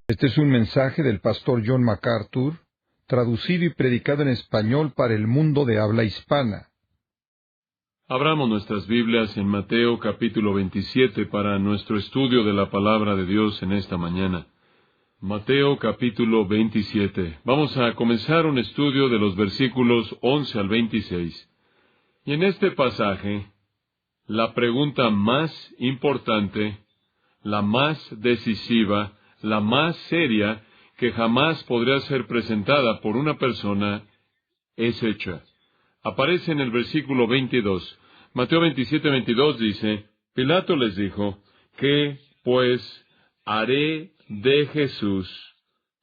Este es un mensaje del pastor John MacArthur, traducido y predicado en español para el mundo de habla hispana. Abramos nuestras Biblias en Mateo capítulo 27 para nuestro estudio de la palabra de Dios en esta mañana. Mateo capítulo 27. Vamos a comenzar un estudio de los versículos 11 al 26. Y en este pasaje, la pregunta más importante, la más decisiva, la más seria que jamás podría ser presentada por una persona, es hecha. Aparece en el versículo 22. Mateo 27:22 dice, Pilato les dijo, ¿qué, pues, haré de Jesús,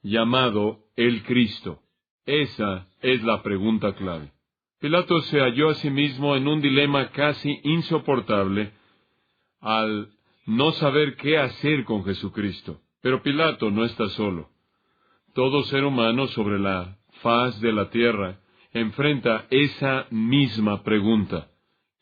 llamado el Cristo? Esa es la pregunta clave. Pilato se halló a sí mismo en un dilema casi insoportable al no saber qué hacer con Jesucristo. Pero Pilato no está solo. Todo ser humano sobre la faz de la tierra enfrenta esa misma pregunta.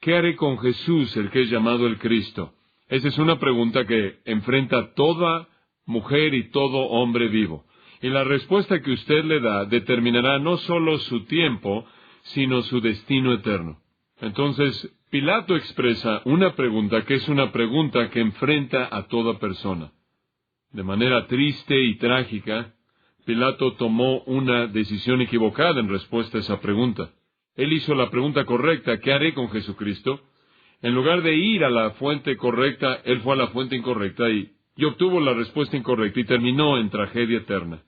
¿Qué haré con Jesús, el que es llamado el Cristo? Esa es una pregunta que enfrenta toda mujer y todo hombre vivo. Y la respuesta que usted le da determinará no solo su tiempo, sino su destino eterno. Entonces, Pilato expresa una pregunta que es una pregunta que enfrenta a toda persona. De manera triste y trágica, Pilato tomó una decisión equivocada en respuesta a esa pregunta. Él hizo la pregunta correcta, ¿qué haré con Jesucristo? En lugar de ir a la fuente correcta, él fue a la fuente incorrecta y obtuvo la respuesta incorrecta y terminó en tragedia eterna.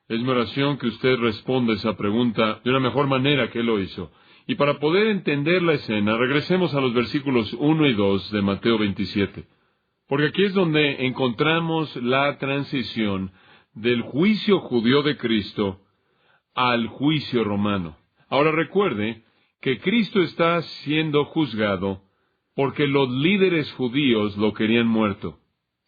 Es mi oración que usted responda esa pregunta de una mejor manera que él lo hizo. Y para poder entender la escena, regresemos a los versículos 1 y 2 de Mateo 27. Porque aquí es donde encontramos la transición del juicio judío de Cristo al juicio romano. Ahora recuerde que Cristo está siendo juzgado porque los líderes judíos lo querían muerto.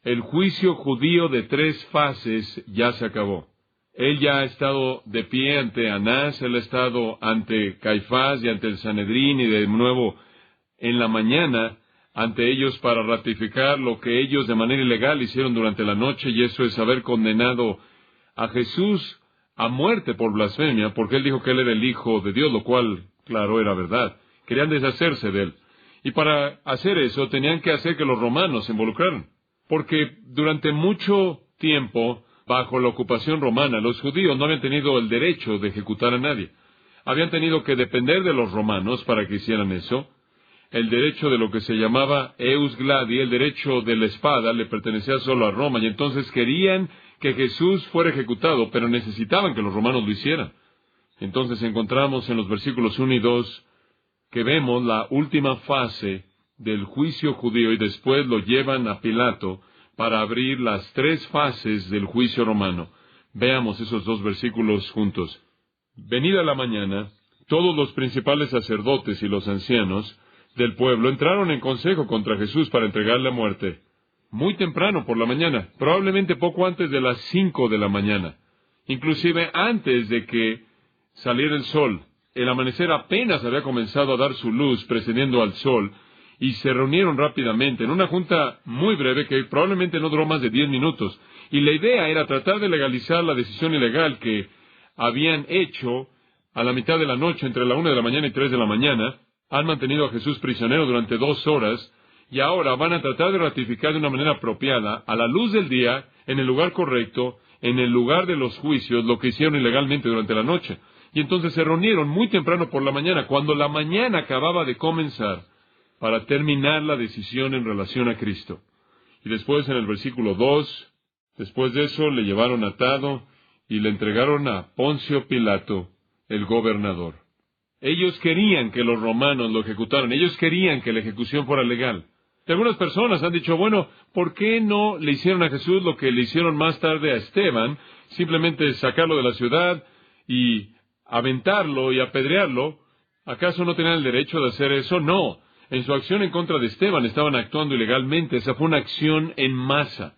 El juicio judío de 3 fases ya se acabó. Él ya ha estado de pie ante Anás, él ha estado ante Caifás y ante el Sanedrín y de nuevo en la mañana ante ellos para ratificar lo que ellos de manera ilegal hicieron durante la noche, y eso es haber condenado a Jesús a muerte por blasfemia, porque él dijo que él era el Hijo de Dios, lo cual, claro, era verdad. Querían deshacerse de él. Y para hacer eso tenían que hacer que los romanos se involucraran, porque durante mucho tiempo, bajo la ocupación romana, los judíos no habían tenido el derecho de ejecutar a nadie. Habían tenido que depender de los romanos para que hicieran eso. El derecho de lo que se llamaba Eus Gladi, el derecho de la espada, le pertenecía solo a Roma, y entonces querían que Jesús fuera ejecutado, pero necesitaban que los romanos lo hicieran. Entonces encontramos en los versículos 1 y 2 que vemos la última fase del juicio judío, y después lo llevan a Pilato para abrir las 3 fases del juicio romano. Veamos esos 2 versículos juntos. Venida la mañana, todos los principales sacerdotes y los ancianos del pueblo entraron en consejo contra Jesús para entregarle a muerte. Muy temprano por la mañana, probablemente poco antes de las 5 de la mañana, inclusive antes de que saliera el sol. El amanecer apenas había comenzado a dar su luz precediendo al sol, y se reunieron rápidamente en una junta muy breve que probablemente no duró más de 10 minutos, y la idea era tratar de legalizar la decisión ilegal que habían hecho a la mitad de la noche, entre la 1 de la mañana y 3 de la mañana. Han mantenido a Jesús prisionero durante 2 horas, y ahora van a tratar de ratificar de una manera apropiada, a la luz del día, en el lugar correcto, en el lugar de los juicios, lo que hicieron ilegalmente durante la noche. Y entonces se reunieron muy temprano por la mañana, cuando la mañana acababa de comenzar, para terminar la decisión en relación a Cristo. Y después en el versículo 2, después de eso le llevaron atado y le entregaron a Poncio Pilato, el gobernador. Ellos querían que los romanos lo ejecutaran. Ellos querían que la ejecución fuera legal. Y algunas personas han dicho, bueno, ¿por qué no le hicieron a Jesús lo que le hicieron más tarde a Esteban? Simplemente sacarlo de la ciudad y aventarlo y apedrearlo. ¿Acaso no tenían el derecho de hacer eso? No. En su acción en contra de Esteban estaban actuando ilegalmente. Esa fue una acción en masa.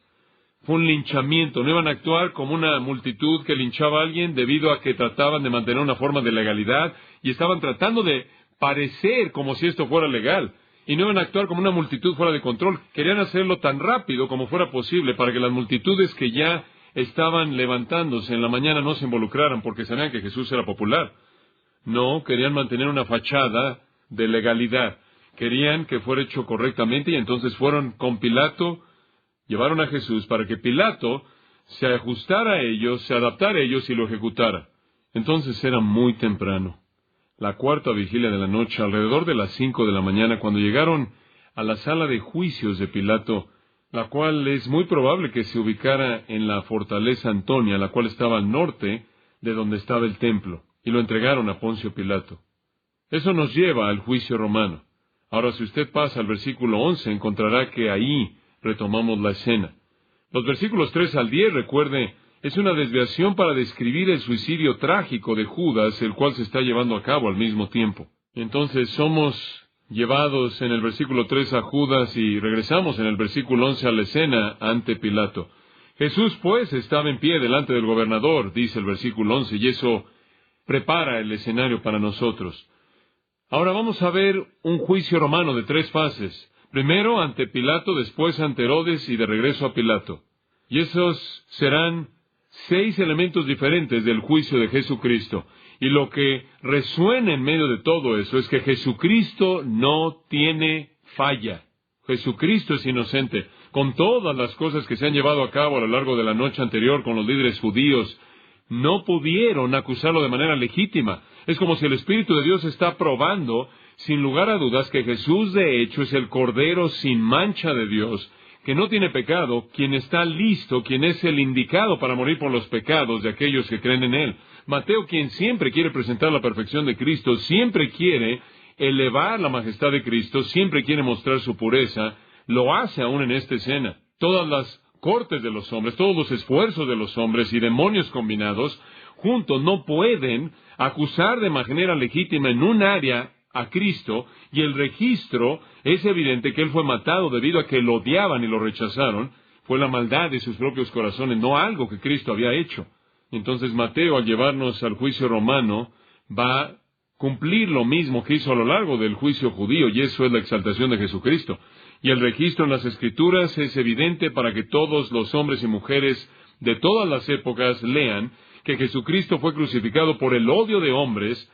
Fue un linchamiento. No iban a actuar como una multitud que linchaba a alguien debido a que trataban de mantener una forma de legalidad y estaban tratando de parecer como si esto fuera legal. Y no iban a actuar como una multitud fuera de control. Querían hacerlo tan rápido como fuera posible para que las multitudes que ya estaban levantándose en la mañana no se involucraran porque sabían que Jesús era popular. No, querían mantener una fachada de legalidad. Querían que fuera hecho correctamente y entonces fueron con Pilato, llevaron a Jesús para que Pilato se ajustara a ellos, se adaptara a ellos y lo ejecutara. Entonces era muy temprano, la cuarta vigilia de la noche, alrededor de las 5 de la mañana, cuando llegaron a la sala de juicios de Pilato, la cual es muy probable que se ubicara en la fortaleza Antonia, la cual estaba al norte de donde estaba el templo, y lo entregaron a Poncio Pilato. Eso nos lleva al juicio romano. Ahora, si usted pasa al versículo 11, encontrará que ahí retomamos la escena. Los versículos 3 al 10, recuerde, es una desviación para describir el suicidio trágico de Judas, el cual se está llevando a cabo al mismo tiempo. Entonces, somos llevados en el versículo 3 a Judas y regresamos en el versículo 11 a la escena ante Pilato. Jesús, pues, estaba en pie delante del gobernador, dice el versículo 11, y eso prepara el escenario para nosotros. Ahora vamos a ver un juicio romano de 3 fases. Primero ante Pilato, después ante Herodes y de regreso a Pilato. Y esos serán 6 elementos diferentes del juicio de Jesucristo. Y lo que resuena en medio de todo eso es que Jesucristo no tiene falla. Jesucristo es inocente. Con todas las cosas que se han llevado a cabo a lo largo de la noche anterior con los líderes judíos, no pudieron acusarlo de manera legítima. Es como si el Espíritu de Dios está probando, sin lugar a dudas, que Jesús de hecho es el Cordero sin mancha de Dios, que no tiene pecado, quien está listo, quien es el indicado para morir por los pecados de aquellos que creen en Él. Mateo, quien siempre quiere presentar la perfección de Cristo, siempre quiere elevar la majestad de Cristo, siempre quiere mostrar su pureza, lo hace aún en esta escena. Todas las cortes de los hombres, todos los esfuerzos de los hombres y demonios combinados, juntos no pueden acusar de manera legítima en un área a Cristo, y el registro es evidente que Él fue matado debido a que lo odiaban y lo rechazaron. Fue la maldad de sus propios corazones, no algo que Cristo había hecho. Entonces Mateo, al llevarnos al juicio romano, va a cumplir lo mismo que hizo a lo largo del juicio judío, y eso es la exaltación de Jesucristo. Y el registro en las Escrituras es evidente para que todos los hombres y mujeres de todas las épocas lean que Jesucristo fue crucificado por el odio de hombres,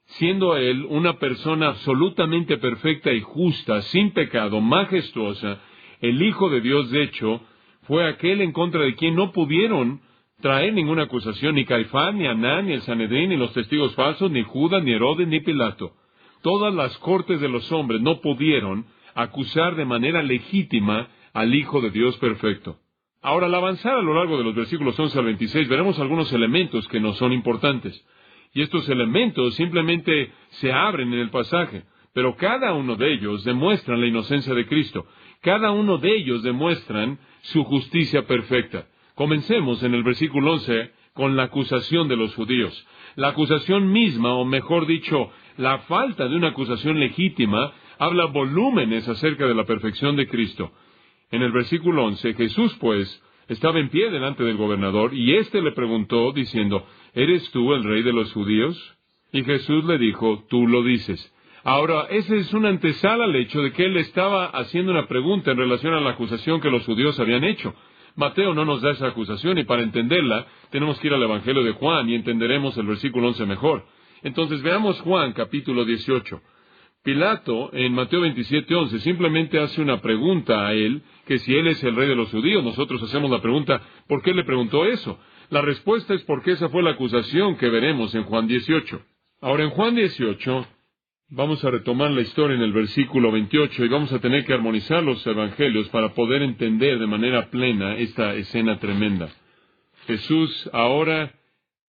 siendo Él una persona absolutamente perfecta y justa, sin pecado, majestuosa. El Hijo de Dios, de hecho, fue aquel en contra de quien no pudieron traer ninguna acusación, ni Caifás, ni Anán, ni el Sanedrín, ni los testigos falsos, ni Judas, ni Herodes, ni Pilato. Todas las cortes de los hombres no pudieron acusar de manera legítima al Hijo de Dios perfecto. Ahora, al avanzar a lo largo de los versículos 11 al 26, veremos algunos elementos que nos son importantes. Y estos elementos simplemente se abren en el pasaje, pero cada uno de ellos demuestran la inocencia de Cristo. Cada uno de ellos demuestran su justicia perfecta. Comencemos en el versículo 11 con la acusación de los judíos. La acusación misma, o mejor dicho, la falta de una acusación legítima, habla volúmenes acerca de la perfección de Cristo. En el versículo 11, Jesús, pues, estaba en pie delante del gobernador, y éste le preguntó, diciendo, ¿eres tú el rey de los judíos? Y Jesús le dijo, tú lo dices. Ahora, ese es una antesala al hecho de que él estaba haciendo una pregunta en relación a la acusación que los judíos habían hecho. Mateo no nos da esa acusación, y para entenderla, tenemos que ir al Evangelio de Juan, y entenderemos el versículo 11 mejor. Entonces, veamos Juan, capítulo 18. Pilato, en Mateo 27:11, simplemente hace una pregunta a él, que si él es el rey de los judíos. Nosotros hacemos la pregunta, ¿por qué le preguntó eso? La respuesta es porque esa fue la acusación que veremos en Juan 18. Ahora, en Juan 18, vamos a retomar la historia en el versículo 28, y vamos a tener que armonizar los evangelios para poder entender de manera plena esta escena tremenda. Jesús, ahora,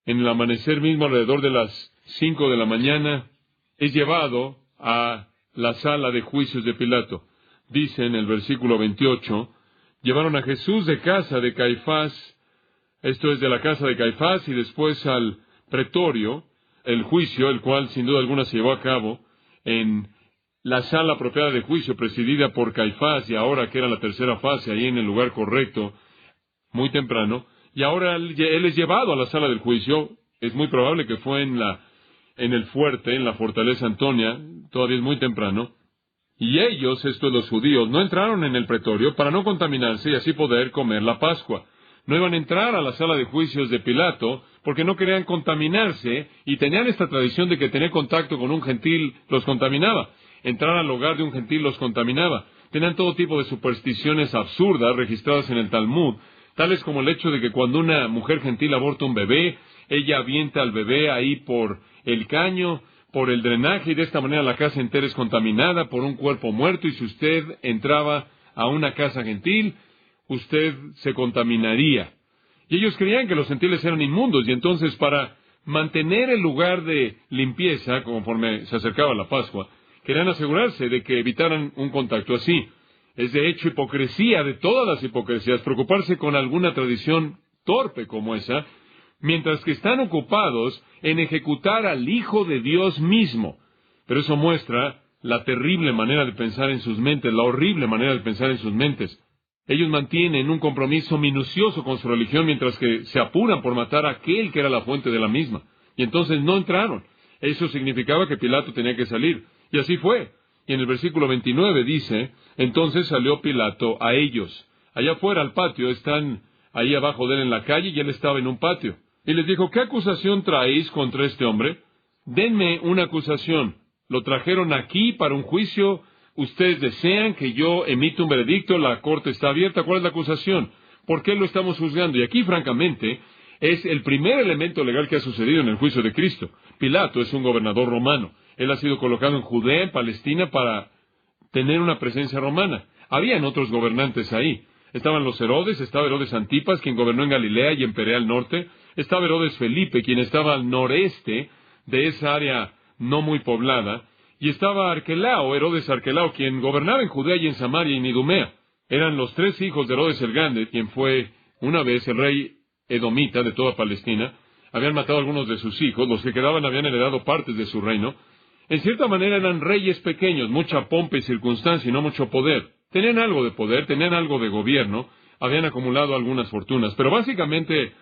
en el amanecer mismo, alrededor de las 5 de la mañana, es llevado a la sala de juicios de Pilato. Dice en el versículo 28, llevaron a Jesús de casa de Caifás, esto es de la casa de Caifás, y después al pretorio, el juicio, el cual sin duda alguna se llevó a cabo en la sala apropiada de juicio, presidida por Caifás, y ahora que era la tercera fase, ahí en el lugar correcto, muy temprano, y ahora él es llevado a la sala del juicio. Es muy probable que fue en el fuerte, en la fortaleza Antonia, todavía es muy temprano, y ellos, estos los judíos, no entraron en el pretorio para no contaminarse y así poder comer la Pascua. No iban a entrar a la sala de juicios de Pilato porque no querían contaminarse y tenían esta tradición de que tener contacto con un gentil los contaminaba. Entrar al hogar de un gentil los contaminaba. Tenían todo tipo de supersticiones absurdas registradas en el Talmud, tales como el hecho de que cuando una mujer gentil aborta un bebé, ella avienta al bebé ahí por el caño, por el drenaje, y de esta manera la casa entera es contaminada por un cuerpo muerto, y si usted entraba a una casa gentil, usted se contaminaría. Y ellos creían que los gentiles eran inmundos, y entonces para mantener el lugar de limpieza, conforme se acercaba la Pascua, querían asegurarse de que evitaran un contacto así. Es de hecho hipocresía de todas las hipocresías preocuparse con alguna tradición torpe como esa, mientras que están ocupados en ejecutar al Hijo de Dios mismo. Pero eso muestra la terrible manera de pensar en sus mentes, la horrible manera de pensar en sus mentes. Ellos mantienen un compromiso minucioso con su religión, mientras que se apuran por matar a aquel que era la fuente de la misma. Y entonces no entraron. Eso significaba que Pilato tenía que salir. Y así fue. Y en el versículo 29 dice, entonces salió Pilato a ellos. Allá afuera al patio, están ahí abajo de él en la calle, y él estaba en un patio. Y les dijo, ¿qué acusación traéis contra este hombre? Denme una acusación. Lo trajeron aquí para un juicio. Ustedes desean que yo emita un veredicto. La corte está abierta. ¿Cuál es la acusación? ¿Por qué lo estamos juzgando? Y aquí, francamente, es el primer elemento legal que ha sucedido en el juicio de Cristo. Pilato es un gobernador romano. Él ha sido colocado en Judea, en Palestina, para tener una presencia romana. Habían otros gobernantes ahí. Estaban los Herodes, estaba Herodes Antipas, quien gobernó en Galilea y en Perea al norte. Estaba Herodes Felipe, quien estaba al noreste de esa área no muy poblada. Y estaba Arquelao, Herodes Arquelao, quien gobernaba en Judea y en Samaria y en Idumea. Eran los tres hijos de Herodes el Grande, quien fue una vez el rey edomita de toda Palestina. Habían matado a algunos de sus hijos, los que quedaban habían heredado partes de su reino. En cierta manera eran reyes pequeños, mucha pompa y circunstancia y no mucho poder. Tenían algo de poder, tenían algo de gobierno, habían acumulado algunas fortunas, pero básicamente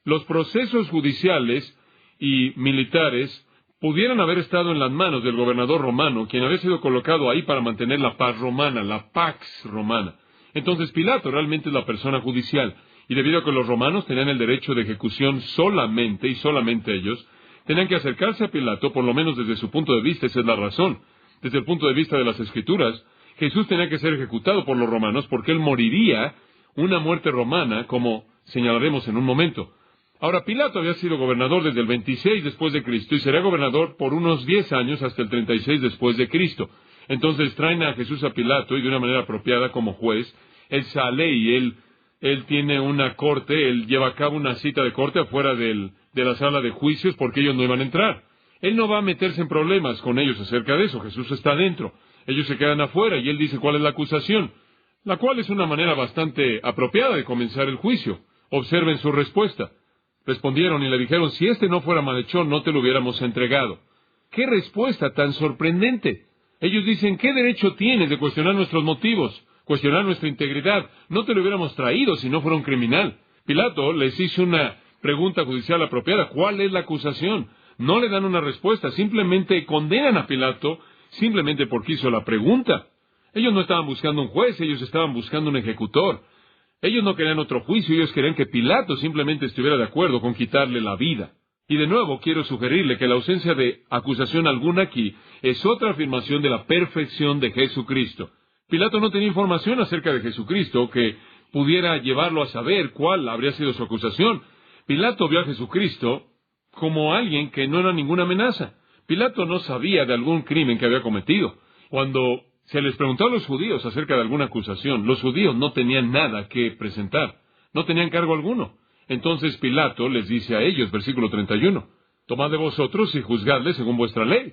los procesos judiciales y militares pudieran haber estado en las manos del gobernador romano, quien había sido colocado ahí para mantener la paz romana, la pax romana. Entonces Pilato realmente es la persona judicial, y debido a que los romanos tenían el derecho de ejecución solamente, y solamente ellos, tenían que acercarse a Pilato, por lo menos desde su punto de vista. Esa es la razón. Desde el punto de vista de las Escrituras, Jesús tenía que ser ejecutado por los romanos, porque él moriría una muerte romana, como señalaremos en un momento. Ahora, Pilato había sido gobernador desde el 26 después de Cristo, y será gobernador por unos 10 años hasta el 36 después de Cristo. Entonces traen a Jesús a Pilato, y de una manera apropiada como juez, él sale y él tiene una corte, él lleva a cabo una cita de corte afuera de la sala de juicios, porque ellos no iban a entrar. Él no va a meterse en problemas con ellos acerca de eso. Jesús está adentro. Ellos se quedan afuera y él dice cuál es la acusación, la cual es una manera bastante apropiada de comenzar el juicio. Observen su respuesta. Respondieron y le dijeron, si este no fuera malhechor, no te lo hubiéramos entregado. ¡Qué respuesta tan sorprendente! Ellos dicen, ¿qué derecho tienes de cuestionar nuestros motivos, cuestionar nuestra integridad? No te lo hubiéramos traído si no fuera un criminal. Pilato les hizo una pregunta judicial apropiada. ¿Cuál es la acusación? No le dan una respuesta, simplemente condenan a Pilato simplemente porque hizo la pregunta. Ellos no estaban buscando un juez, ellos estaban buscando un ejecutor. Ellos no querían otro juicio, ellos querían que Pilato simplemente estuviera de acuerdo con quitarle la vida. Y de nuevo quiero sugerirle que la ausencia de acusación alguna aquí es otra afirmación de la perfección de Jesucristo. Pilato no tenía información acerca de Jesucristo que pudiera llevarlo a saber cuál habría sido su acusación. Pilato vio a Jesucristo como alguien que no era ninguna amenaza. Pilato no sabía de algún crimen que había cometido. Cuando se les preguntó a los judíos acerca de alguna acusación, los judíos no tenían nada que presentar, no tenían cargo alguno. Entonces Pilato les dice a ellos, versículo 31, tomad de vosotros y juzgadle según vuestra ley.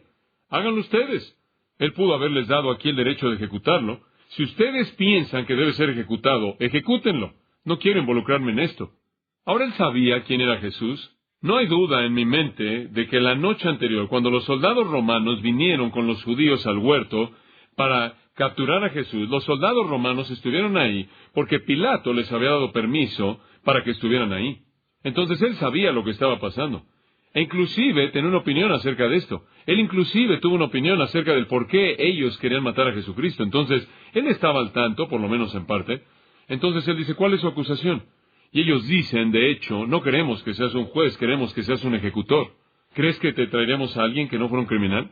Háganlo ustedes. Él pudo haberles dado aquí el derecho de ejecutarlo. Si ustedes piensan que debe ser ejecutado, ejecútenlo. No quiero involucrarme en esto. Ahora él sabía quién era Jesús. No hay duda en mi mente de que la noche anterior, cuando los soldados romanos vinieron con los judíos al huerto para capturar a Jesús, los soldados romanos estuvieron ahí porque Pilato les había dado permiso para que estuvieran ahí. Entonces él sabía lo que estaba pasando. E inclusive tenía una opinión acerca de esto. Él inclusive tuvo una opinión acerca del por qué ellos querían matar a Jesucristo. Entonces él estaba al tanto, por lo menos en parte. Entonces él dice, ¿cuál es su acusación? Y ellos dicen, de hecho, no queremos que seas un juez, queremos que seas un ejecutor. ¿Crees que te traeremos a alguien que no fuera un criminal?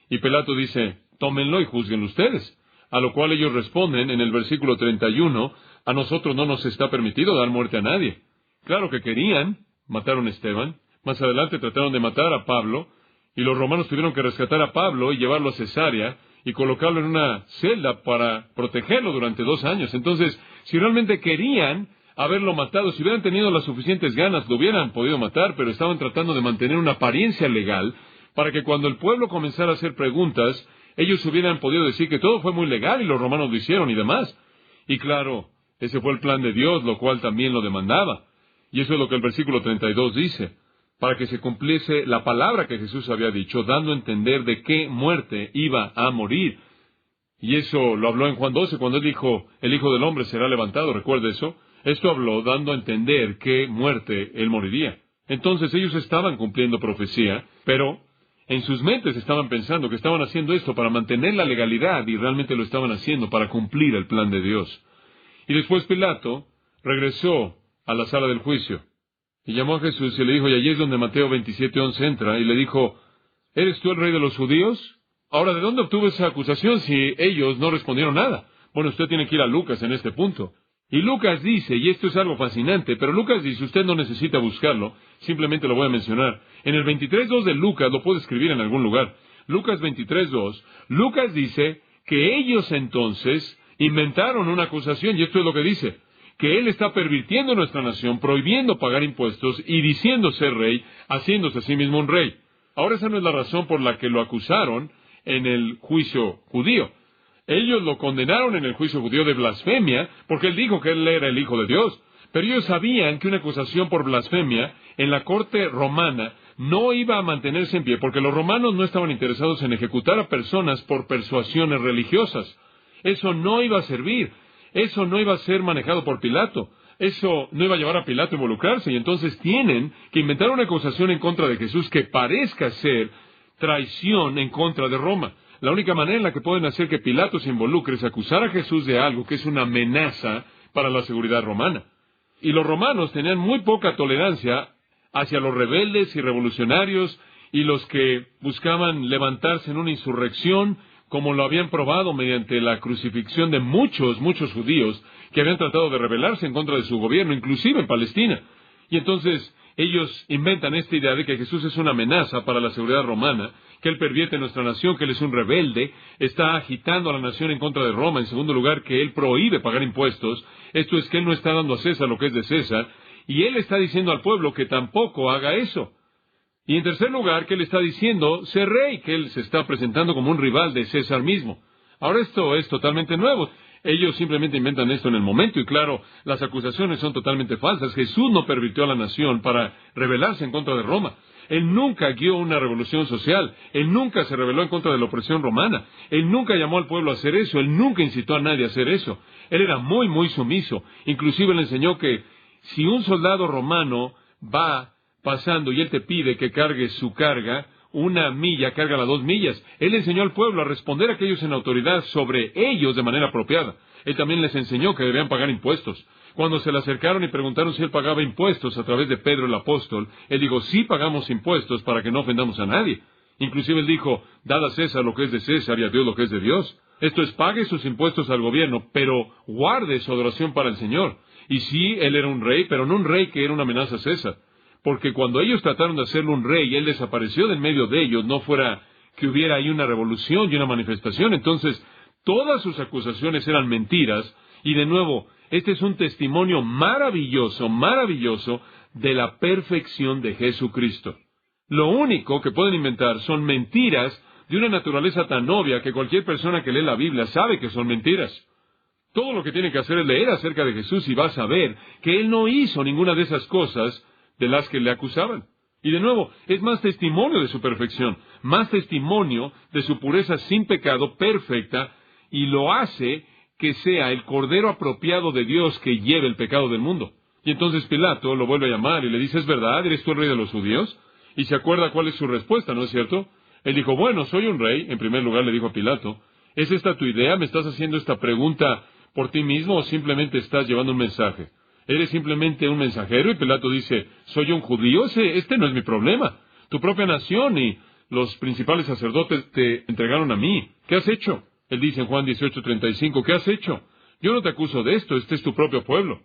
Y Pilato dice, tómenlo y juzguenlo ustedes. A lo cual ellos responden en el versículo 31, a nosotros no nos está permitido dar muerte a nadie. Claro que querían, mataron a Esteban. Más adelante trataron de matar a Pablo, y los romanos tuvieron que rescatar a Pablo y llevarlo a Cesarea y colocarlo en una celda para protegerlo durante 2 años. Entonces, si realmente querían haberlo matado, si hubieran tenido las suficientes ganas, lo hubieran podido matar, pero estaban tratando de mantener una apariencia legal para que cuando el pueblo comenzara a hacer preguntas, ellos hubieran podido decir que todo fue muy legal y los romanos lo hicieron y demás. Y claro, ese fue el plan de Dios, lo cual también lo demandaba. Y eso es lo que el versículo 32 dice, para que se cumpliese la palabra que Jesús había dicho, dando a entender de qué muerte iba a morir. Y eso lo habló en Juan 12, cuando él dijo, el Hijo del Hombre será levantado, ¿recuerda eso? Esto habló dando a entender qué muerte él moriría. Entonces ellos estaban cumpliendo profecía, pero en sus mentes estaban pensando que estaban haciendo esto para mantener la legalidad y realmente lo estaban haciendo para cumplir el plan de Dios. Y después Pilato regresó a la sala del juicio y llamó a Jesús y le dijo, y allí es donde Mateo 27:11 entra, y le dijo, ¿eres tú el rey de los judíos? Ahora, ¿de dónde obtuvo esa acusación si ellos no respondieron nada? Bueno, usted tiene que ir a Lucas en este punto. Y Lucas dice, y esto es algo fascinante, pero Lucas dice, usted no necesita buscarlo, simplemente lo voy a mencionar. En el 23:2 de Lucas, lo puede escribir en algún lugar, Lucas 23:2, Lucas dice que ellos entonces inventaron una acusación, y esto es lo que dice, que él está pervirtiendo nuestra nación, prohibiendo pagar impuestos y diciendo ser rey, haciéndose a sí mismo un rey. Ahora esa no es la razón por la que lo acusaron en el juicio judío. Ellos lo condenaron en el juicio judío de blasfemia, porque él dijo que él era el Hijo de Dios. Pero ellos sabían que una acusación por blasfemia en la corte romana no iba a mantenerse en pie, porque los romanos no estaban interesados en ejecutar a personas por persuasiones religiosas. Eso no iba a servir. Eso no iba a ser manejado por Pilato. Eso no iba a llevar a Pilato a involucrarse. Y entonces tienen que inventar una acusación en contra de Jesús que parezca ser traición en contra de Roma. La única manera en la que pueden hacer que Pilato se involucre es acusar a Jesús de algo que es una amenaza para la seguridad romana. Y los romanos tenían muy poca tolerancia hacia los rebeldes y revolucionarios y los que buscaban levantarse en una insurrección, como lo habían probado mediante la crucifixión de muchos judíos que habían tratado de rebelarse en contra de su gobierno, inclusive en Palestina. Y entonces ellos inventan esta idea de que Jesús es una amenaza para la seguridad romana, que él pervierte nuestra nación, que él es un rebelde, está agitando a la nación en contra de Roma. En segundo lugar, que él prohíbe pagar impuestos. Esto es que él no está dando a César lo que es de César, y él está diciendo al pueblo que tampoco haga eso. Y en tercer lugar, que él está diciendo ser rey, que él se está presentando como un rival de César mismo. Ahora esto es totalmente nuevo. Ellos simplemente inventan esto en el momento, y claro, las acusaciones son totalmente falsas. Jesús no pervirtió a la nación para rebelarse en contra de Roma. Él nunca guió una revolución social. Él nunca se rebeló en contra de la opresión romana. Él nunca llamó al pueblo a hacer eso. Él nunca incitó a nadie a hacer eso. Él era muy sumiso. Inclusive le enseñó que si un soldado romano va pasando y él te pide que cargues su carga, 1 milla, cárgala 2 millas. Él enseñó al pueblo a responder a aquellos en autoridad sobre ellos de manera apropiada. Él también les enseñó que debían pagar impuestos. Cuando se le acercaron y preguntaron si él pagaba impuestos a través de Pedro el apóstol, él dijo, sí pagamos impuestos para que no ofendamos a nadie. Inclusive él dijo, dad a César lo que es de César y a Dios lo que es de Dios. Esto es, pague sus impuestos al gobierno, pero guarde su adoración para el Señor. Y sí, él era un rey, pero no un rey que era una amenaza a César. Porque cuando ellos trataron de hacerlo un rey y él desapareció de en medio de ellos, no fuera que hubiera ahí una revolución y una manifestación. Entonces, todas sus acusaciones eran mentiras. Y de nuevo, este es un testimonio maravilloso de la perfección de Jesucristo. Lo único que pueden inventar son mentiras de una naturaleza tan obvia que cualquier persona que lee la Biblia sabe que son mentiras. Todo lo que tiene que hacer es leer acerca de Jesús y va a saber que él no hizo ninguna de esas cosas de las que le acusaban. Y de nuevo, es más testimonio de su perfección, más testimonio de su pureza sin pecado, perfecta, y lo hace que sea el Cordero apropiado de Dios que lleve el pecado del mundo. Y entonces Pilato lo vuelve a llamar y le dice, ¿es verdad? ¿Eres tú el rey de los judíos? Y se acuerda cuál es su respuesta, ¿no es cierto? Él dijo, bueno, soy un rey. En primer lugar le dijo a Pilato, ¿es esta tu idea? ¿Me estás haciendo esta pregunta por ti mismo o simplemente estás llevando un mensaje? Eres simplemente un mensajero. Y Pilato dice, ¿soy yo un judío? Este no es mi problema. Tu propia nación y los principales sacerdotes te entregaron a mí. ¿Qué has hecho? Él dice en Juan 18:35, ¿qué has hecho? Yo no te acuso de esto, este es tu propio pueblo.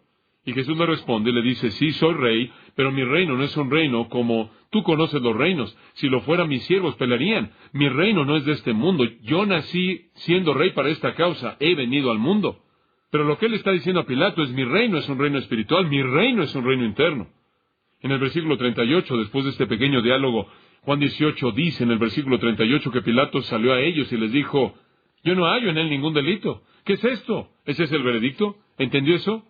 Y Jesús le responde y le dice, sí, soy rey, pero mi reino no es un reino como tú conoces los reinos. Si lo fuera, mis siervos pelearían. Mi reino no es de este mundo. Yo nací siendo rey para esta causa. He venido al mundo. Pero lo que él está diciendo a Pilato es, mi reino es un reino espiritual, mi reino es un reino interno. En el versículo 38, después de este pequeño diálogo, Juan 18 dice en el versículo 38 que Pilato salió a ellos y les dijo, yo no hallo en él ningún delito. ¿Qué es esto? ¿Ese es el veredicto? ¿Entendió eso?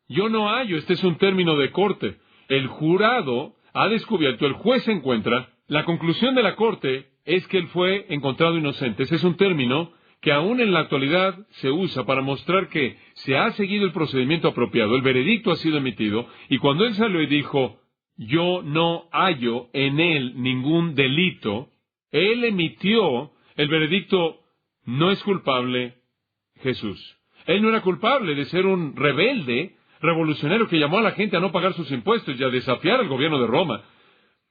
Yo no hallo, este es un término de corte. El jurado ha descubierto, el juez se encuentra, la conclusión de la corte es que él fue encontrado inocente. Ese es un término que aún en la actualidad se usa para mostrar que se ha seguido el procedimiento apropiado, el veredicto ha sido emitido, y cuando él salió y dijo, yo no hallo en él ningún delito, él emitió el veredicto, no es culpable Jesús. Él no era culpable de ser un rebelde, revolucionario que llamó a la gente a no pagar sus impuestos y a desafiar al gobierno de Roma.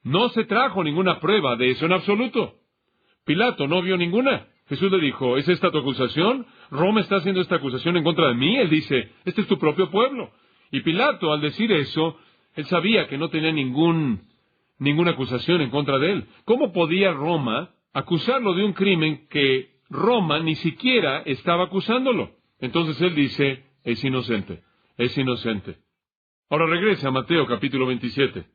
No se trajo ninguna prueba de eso en absoluto. Pilato no vio ninguna. Jesús le dijo, ¿es esta tu acusación? ¿Roma está haciendo esta acusación en contra de mí? Él dice, este es tu propio pueblo. Y Pilato, al decir eso, él sabía que no tenía ninguna acusación en contra de él. ¿Cómo podía Roma acusarlo de un crimen que Roma ni siquiera estaba acusándolo? Entonces él dice, es inocente, es inocente. Ahora regresa a Mateo capítulo 27.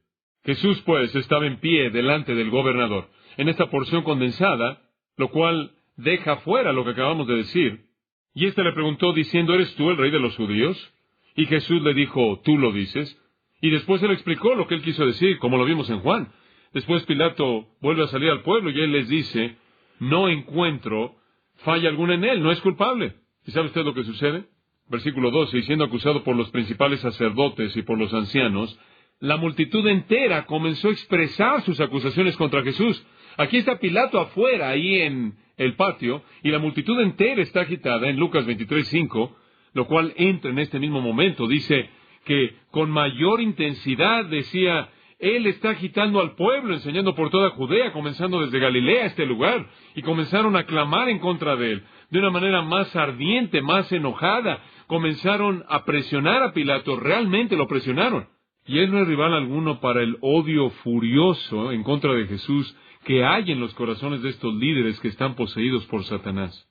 Jesús, pues, estaba en pie delante del gobernador. En esta porción condensada, lo cual deja fuera lo que acabamos de decir. Y éste le preguntó diciendo, ¿eres tú el rey de los judíos? Y Jesús le dijo, tú lo dices. Y después él explicó lo que él quiso decir, como lo vimos en Juan. Después Pilato vuelve a salir al pueblo y él les dice, no encuentro falla alguna en él, no es culpable. ¿Y sabe usted lo que sucede? Versículo 12, y siendo acusado por los principales sacerdotes y por los ancianos, la multitud entera comenzó a expresar sus acusaciones contra Jesús. Aquí está Pilato afuera, ahí en el patio, y la multitud entera está agitada en Lucas 23:5, lo cual entra en este mismo momento. Dice que con mayor intensidad decía, él está agitando al pueblo, enseñando por toda Judea, comenzando desde Galilea, este lugar, y comenzaron a clamar en contra de él, de una manera más ardiente, más enojada. Comenzaron a presionar a Pilato, realmente lo presionaron. Y él no es rival alguno para el odio furioso en contra de Jesús que hay en los corazones de estos líderes que están poseídos por Satanás.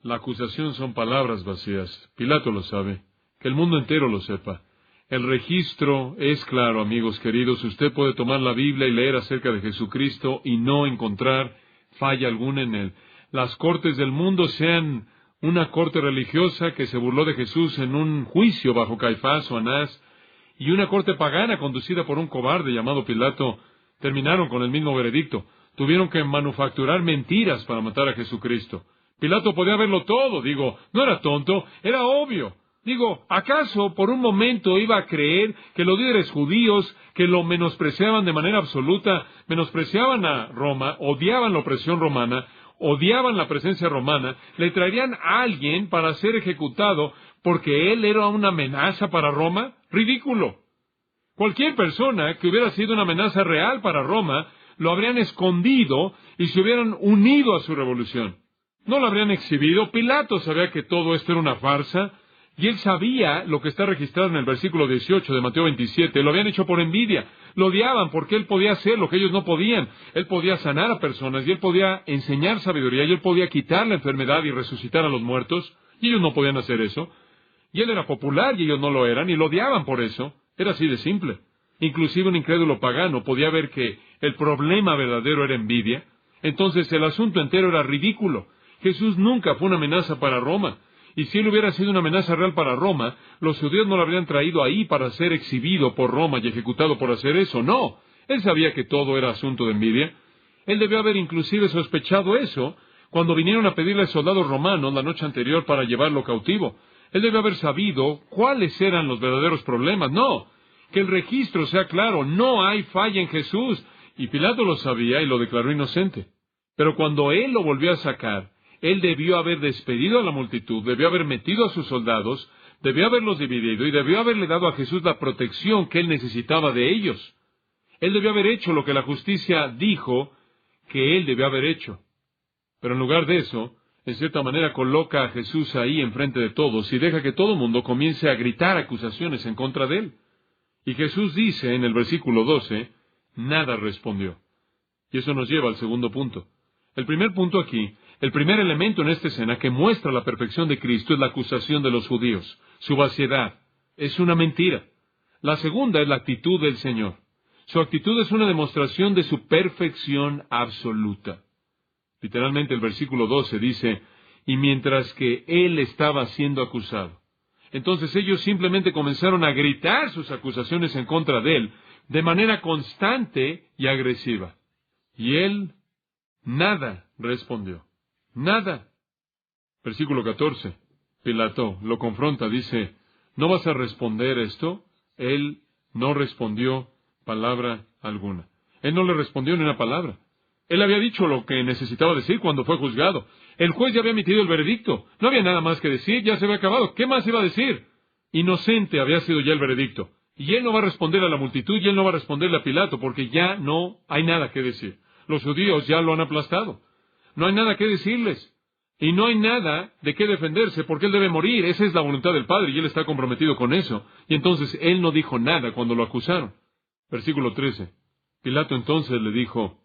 La acusación son palabras vacías. Pilato lo sabe. Que el mundo entero lo sepa. El registro es claro, amigos queridos. Usted puede tomar la Biblia y leer acerca de Jesucristo y no encontrar falla alguna en él. Las cortes del mundo, sean una corte religiosa que se burló de Jesús en un juicio bajo Caifás o Anás, y una corte pagana conducida por un cobarde llamado Pilato, terminaron con el mismo veredicto. Tuvieron que manufacturar mentiras para matar a Jesucristo. Pilato podía verlo todo, no era tonto, era obvio. ¿Acaso por un momento iba a creer que los líderes judíos, que lo menospreciaban de manera absoluta, menospreciaban a Roma, odiaban la opresión romana, odiaban la presencia romana, le traerían a alguien para ser ejecutado porque él era una amenaza para Roma? ¡Ridículo! Cualquier persona que hubiera sido una amenaza real para Roma, lo habrían escondido y se hubieran unido a su revolución. No lo habrían exhibido. Pilato sabía que todo esto era una farsa, y él sabía lo que está registrado en el versículo 18 de Mateo 27. Lo habían hecho por envidia. Lo odiaban porque él podía hacer lo que ellos no podían. Él podía sanar a personas, y él podía enseñar sabiduría, y él podía quitar la enfermedad y resucitar a los muertos, y ellos no podían hacer eso. Y él era popular y ellos no lo eran, y lo odiaban por eso. Era así de simple. Inclusive un incrédulo pagano podía ver que el problema verdadero era envidia. Entonces el asunto entero era ridículo. Jesús nunca fue una amenaza para Roma. Y si él hubiera sido una amenaza real para Roma, los judíos no lo habrían traído ahí para ser exhibido por Roma y ejecutado por hacer eso. No. Él sabía que todo era asunto de envidia. Él debió haber inclusive sospechado eso cuando vinieron a pedirle soldados romanos la noche anterior para llevarlo cautivo. Él debe haber sabido cuáles eran los verdaderos problemas. No, que el registro sea claro, no hay falla en Jesús. Y Pilato lo sabía y lo declaró inocente. Pero cuando él lo volvió a sacar, él debió haber despedido a la multitud, debió haber metido a sus soldados debió haberlos dividido y debió haberle dado a Jesús la protección que él necesitaba de ellos. Él debió haber hecho lo que la justicia dijo que él debió haber hecho. Pero en lugar de eso, en cierta manera coloca a Jesús ahí enfrente de todos y deja que todo el mundo comience a gritar acusaciones en contra de él. Y Jesús dice en el versículo 12, nada respondió. Y eso nos lleva al segundo punto. El primer punto aquí, el primer elemento en esta escena que muestra la perfección de Cristo es la acusación de los judíos, su vaciedad. Es una mentira. La segunda es la actitud del Señor. Su actitud es una demostración de su perfección absoluta. Literalmente el versículo 12 dice, y mientras que él estaba siendo acusado. Entonces ellos simplemente comenzaron a gritar sus acusaciones en contra de él, de manera constante y agresiva. Y él nada respondió. Nada. Versículo 14. Pilato lo confronta, dice, ¿no vas a responder esto? Él no respondió palabra alguna. Él no le respondió ni una palabra. Él había dicho lo que necesitaba decir cuando fue juzgado. El juez ya había emitido el veredicto. No había nada más que decir, ya se había acabado. ¿Qué más iba a decir? Inocente había sido ya el veredicto. Y él no va a responder a la multitud y él no va a responderle a Pilato porque ya no hay nada que decir. Los judíos ya lo han aplastado. No hay nada que decirles. Y no hay nada de qué defenderse porque él debe morir. Esa es la voluntad del Padre y él está comprometido con eso. Y entonces él no dijo nada cuando lo acusaron. Versículo 13. Pilato entonces le dijo,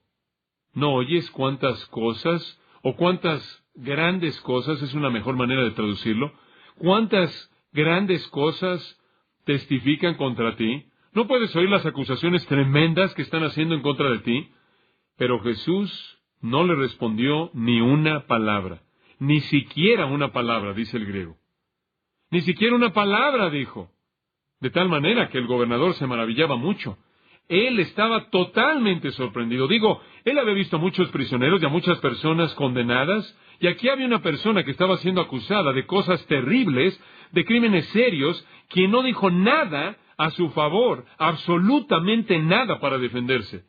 ¿no oyes cuántas cosas, o cuántas grandes cosas, es una mejor manera de traducirlo, cuántas grandes cosas testifican contra ti? ¿No puedes oír las acusaciones tremendas que están haciendo en contra de ti? Pero Jesús no le respondió ni una palabra, ni siquiera una palabra, dice el griego. Ni siquiera una palabra dijo. De tal manera que el gobernador se maravillaba mucho. Él estaba totalmente sorprendido. Él había visto a muchos prisioneros y a muchas personas condenadas, y aquí había una persona que estaba siendo acusada de cosas terribles, de crímenes serios, quien no dijo nada a su favor, absolutamente nada para defenderse.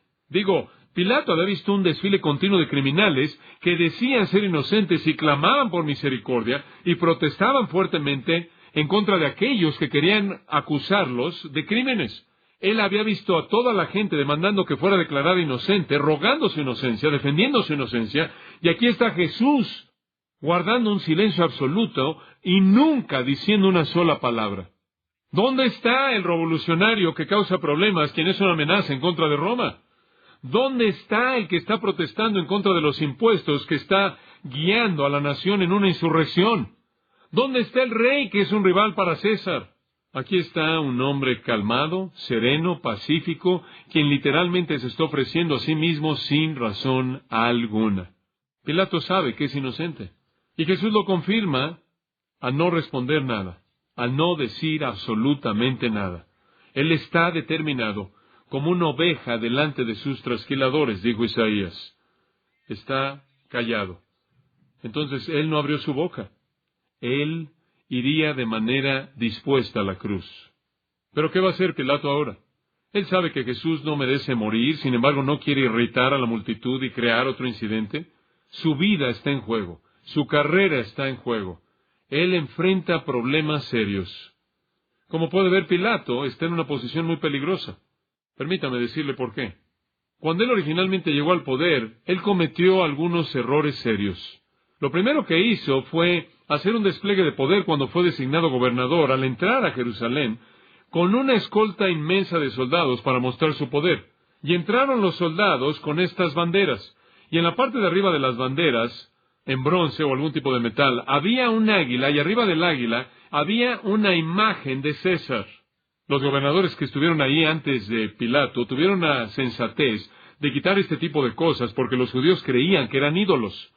Pilato había visto un desfile continuo de criminales que decían ser inocentes y clamaban por misericordia y protestaban fuertemente en contra de aquellos que querían acusarlos de crímenes. Él había visto a toda la gente demandando que fuera declarada inocente, rogando su inocencia, defendiendo su inocencia, y aquí está Jesús guardando un silencio absoluto y nunca diciendo una sola palabra. ¿Dónde está el revolucionario que causa problemas, quien es una amenaza en contra de Roma? ¿Dónde está el que está protestando en contra de los impuestos, que está guiando a la nación en una insurrección? ¿Dónde está el rey que es un rival para César? Aquí está un hombre calmado, sereno, pacífico, quien literalmente se está ofreciendo a sí mismo sin razón alguna. Pilato sabe que es inocente. Y Jesús lo confirma al no responder nada, al no decir absolutamente nada. Él está determinado, como una oveja delante de sus trasquiladores, dijo Isaías. Está callado. Entonces él no abrió su boca. Él iría de manera dispuesta a la cruz. ¿Pero qué va a hacer Pilato ahora? Él sabe que Jesús no merece morir, sin embargo no quiere irritar a la multitud y crear otro incidente. Su vida está en juego, su carrera está en juego. Él enfrenta problemas serios. Como puede ver, Pilato está en una posición muy peligrosa. Permítame decirle por qué. Cuando él originalmente llegó al poder, él cometió algunos errores serios. Lo primero que hizo fue hacer un despliegue de poder cuando fue designado gobernador al entrar a Jerusalén con una escolta inmensa de soldados para mostrar su poder. Y entraron los soldados con estas banderas. Y en la parte de arriba de las banderas, en bronce o algún tipo de metal, había un águila y arriba del águila había una imagen de César. Los gobernadores que estuvieron ahí antes de Pilato tuvieron la sensatez de quitar este tipo de cosas porque los judíos creían que eran ídolos,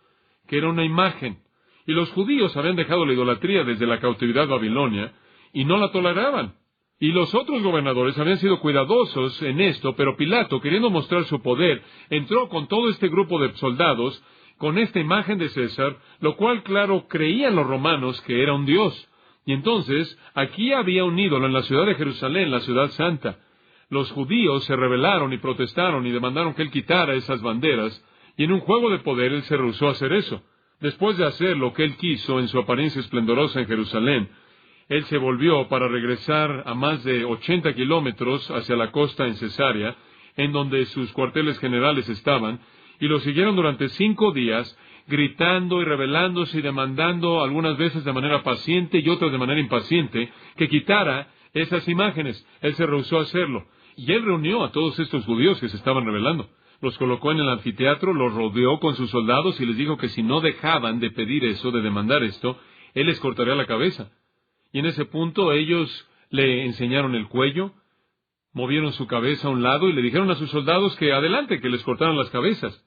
que era una imagen. Y los judíos habían dejado la idolatría desde la cautividad babilonia y no la toleraban. Y los otros gobernadores habían sido cuidadosos en esto, pero Pilato, queriendo mostrar su poder, entró con todo este grupo de soldados con esta imagen de César, lo cual, claro, creían los romanos que era un dios. Y entonces, aquí había un ídolo en la ciudad de Jerusalén, la ciudad santa. Los judíos se rebelaron y protestaron y demandaron que él quitara esas banderas, y en un juego de poder él se rehusó a hacer eso. Después de hacer lo que él quiso en su apariencia esplendorosa en Jerusalén, él se volvió para regresar a más de 80 kilómetros hacia la costa en Cesarea, en donde sus cuarteles generales estaban, y lo siguieron durante 5 días, gritando y rebelándose y demandando, algunas veces de manera paciente y otras de manera impaciente, que quitara esas imágenes. Él se rehusó a hacerlo. Y él reunió a todos estos judíos que se estaban rebelando. Los colocó en el anfiteatro, los rodeó con sus soldados y les dijo que si no dejaban de pedir eso, de demandar esto, él les cortaría la cabeza. Y en ese punto ellos le enseñaron el cuello, movieron su cabeza a un lado y le dijeron a sus soldados que adelante, que les cortaran las cabezas.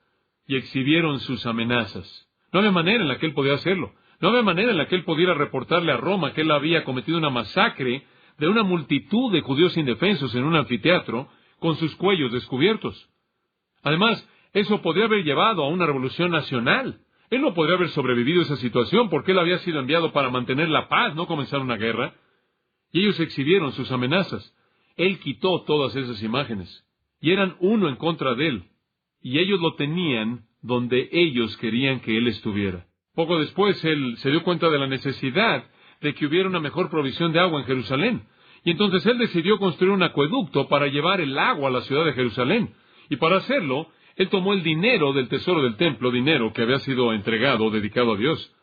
Y exhibieron sus amenazas. No había manera en la que él podía hacerlo. No había manera en la que él pudiera reportarle a Roma que él había cometido una masacre de una multitud de judíos indefensos en un anfiteatro con sus cuellos descubiertos. Además, eso podría haber llevado a una revolución nacional. Él no podría haber sobrevivido a esa situación porque él había sido enviado para mantener la paz, no comenzar una guerra. Y ellos exhibieron sus amenazas. Él quitó todas esas imágenes. Y eran uno en contra de él. Y ellos lo tenían donde ellos querían que él estuviera. Poco después, él se dio cuenta de la necesidad de que hubiera una mejor provisión de agua en Jerusalén. Y entonces él decidió construir un acueducto para llevar el agua a la ciudad de Jerusalén. Y para hacerlo, él tomó el dinero del tesoro del templo, dinero que había sido entregado, dedicado a Dios.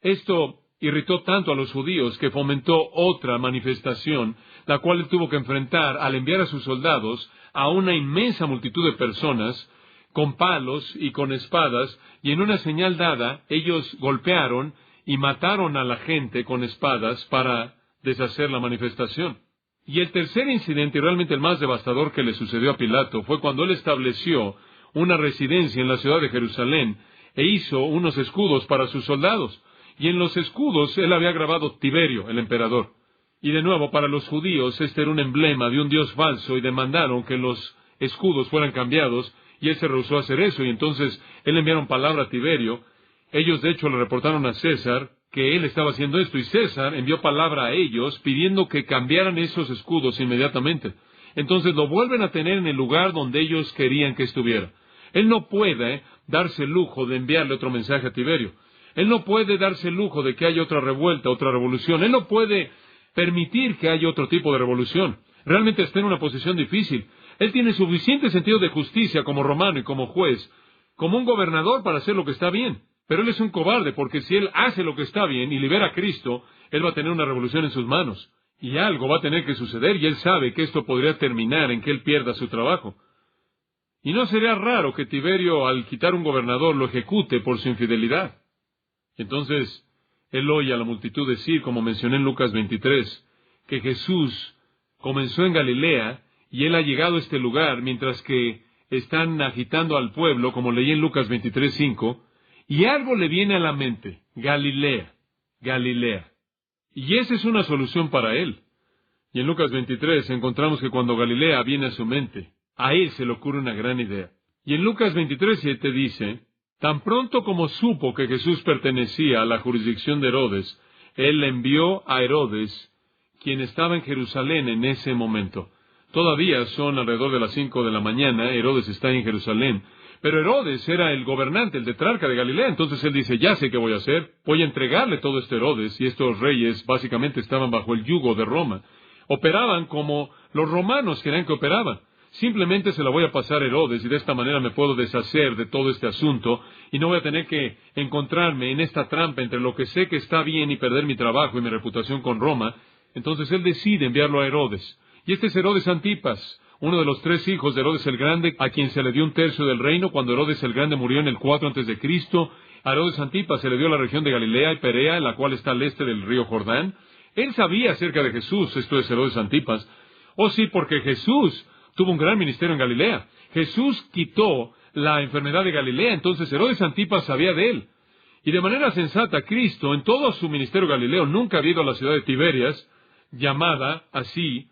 Esto irritó tanto a los judíos que fomentó otra manifestación, la cual él tuvo que enfrentar al enviar a sus soldados a una inmensa multitud de personas, con palos y con espadas, y en una señal dada, ellos golpearon y mataron a la gente con espadas para deshacer la manifestación. Y el tercer incidente, y realmente el más devastador que le sucedió a Pilato, fue cuando él estableció una residencia en la ciudad de Jerusalén e hizo unos escudos para sus soldados. Y en los escudos él había grabado Tiberio, el emperador. Y de nuevo, para los judíos, este era un emblema de un dios falso, y demandaron que los escudos fueran cambiados, y él se rehusó a hacer eso, y entonces él enviaron palabra a Tiberio. Ellos, de hecho, le reportaron a César que él estaba haciendo esto, y César envió palabra a ellos pidiendo que cambiaran esos escudos inmediatamente. Entonces lo vuelven a tener en el lugar donde ellos querían que estuviera. Él no puede darse el lujo de enviarle otro mensaje a Tiberio. Él no puede darse el lujo de que haya otra revuelta, otra revolución. Él no puede permitir que haya otro tipo de revolución. Realmente está en una posición difícil. Él tiene suficiente sentido de justicia como romano y como juez, como un gobernador para hacer lo que está bien. Pero él es un cobarde, porque si él hace lo que está bien y libera a Cristo, él va a tener una revolución en sus manos. Y algo va a tener que suceder, y él sabe que esto podría terminar en que él pierda su trabajo. Y no sería raro que Tiberio, al quitar un gobernador, lo ejecute por su infidelidad. Entonces, él oye a la multitud decir, como mencioné en Lucas 23, que Jesús comenzó en Galilea, y él ha llegado a este lugar mientras que están agitando al pueblo, como leí en Lucas 23:5, y algo le viene a la mente: Galilea, Galilea. Y esa es una solución para él. Y en Lucas 23 encontramos que cuando Galilea viene a su mente, a él se le ocurre una gran idea. Y en Lucas 23:7 dice: tan pronto como supo que Jesús pertenecía a la jurisdicción de Herodes, él le envió a Herodes, quien estaba en Jerusalén en ese momento. Todavía son alrededor de las 5 de la mañana, Herodes está en Jerusalén, pero Herodes era el gobernante, el tetrarca de Galilea. Entonces él dice: ya sé qué voy a hacer, voy a entregarle todo esto a Herodes. Y estos reyes básicamente estaban bajo el yugo de Roma, operaban como los romanos querían que operaban. Simplemente se la voy a pasar a Herodes, y de esta manera me puedo deshacer de todo este asunto, y no voy a tener que encontrarme en esta trampa entre lo que sé que está bien y perder mi trabajo y mi reputación con Roma. Entonces él decide enviarlo a Herodes. Y este es Herodes Antipas, uno de los 3 hijos de Herodes el Grande, a quien se le dio 1/3 del reino cuando Herodes el Grande murió en el 4 a.C. A Herodes Antipas se le dio la región de Galilea y Perea, la cual está al este del río Jordán. Él sabía acerca de Jesús, esto es Herodes Antipas. Oh sí, porque Jesús tuvo un gran ministerio en Galilea. Jesús quitó la enfermedad de Galilea, entonces Herodes Antipas sabía de él. Y de manera sensata, Cristo, en todo su ministerio galileo, nunca ha ido a la ciudad de Tiberias, llamada así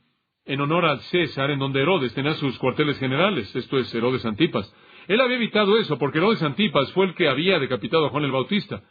en honor al César, en donde Herodes tenía sus cuarteles generales. Esto es Herodes Antipas. Él había evitado eso, porque Herodes Antipas fue el que había decapitado a Juan el Bautista.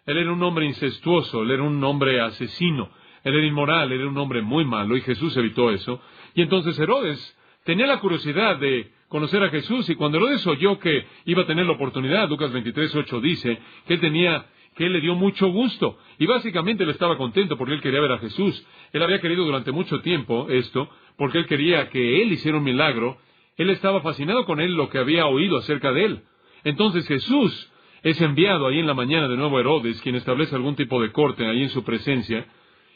Él era un hombre incestuoso, él era un hombre asesino, él era inmoral, él era un hombre muy malo, y Jesús evitó eso. Y entonces Herodes tenía la curiosidad de conocer a Jesús, y cuando Herodes oyó que iba a tener la oportunidad, Lucas 23:8 dice que él tenía que él le dio mucho gusto. Y básicamente él estaba contento porque él quería ver a Jesús. Él había querido durante mucho tiempo esto, porque él quería que él hiciera un milagro. Él estaba fascinado con él, lo que había oído acerca de él. Entonces Jesús es enviado ahí en la mañana de nuevo a Herodes, quien establece algún tipo de corte ahí en su presencia.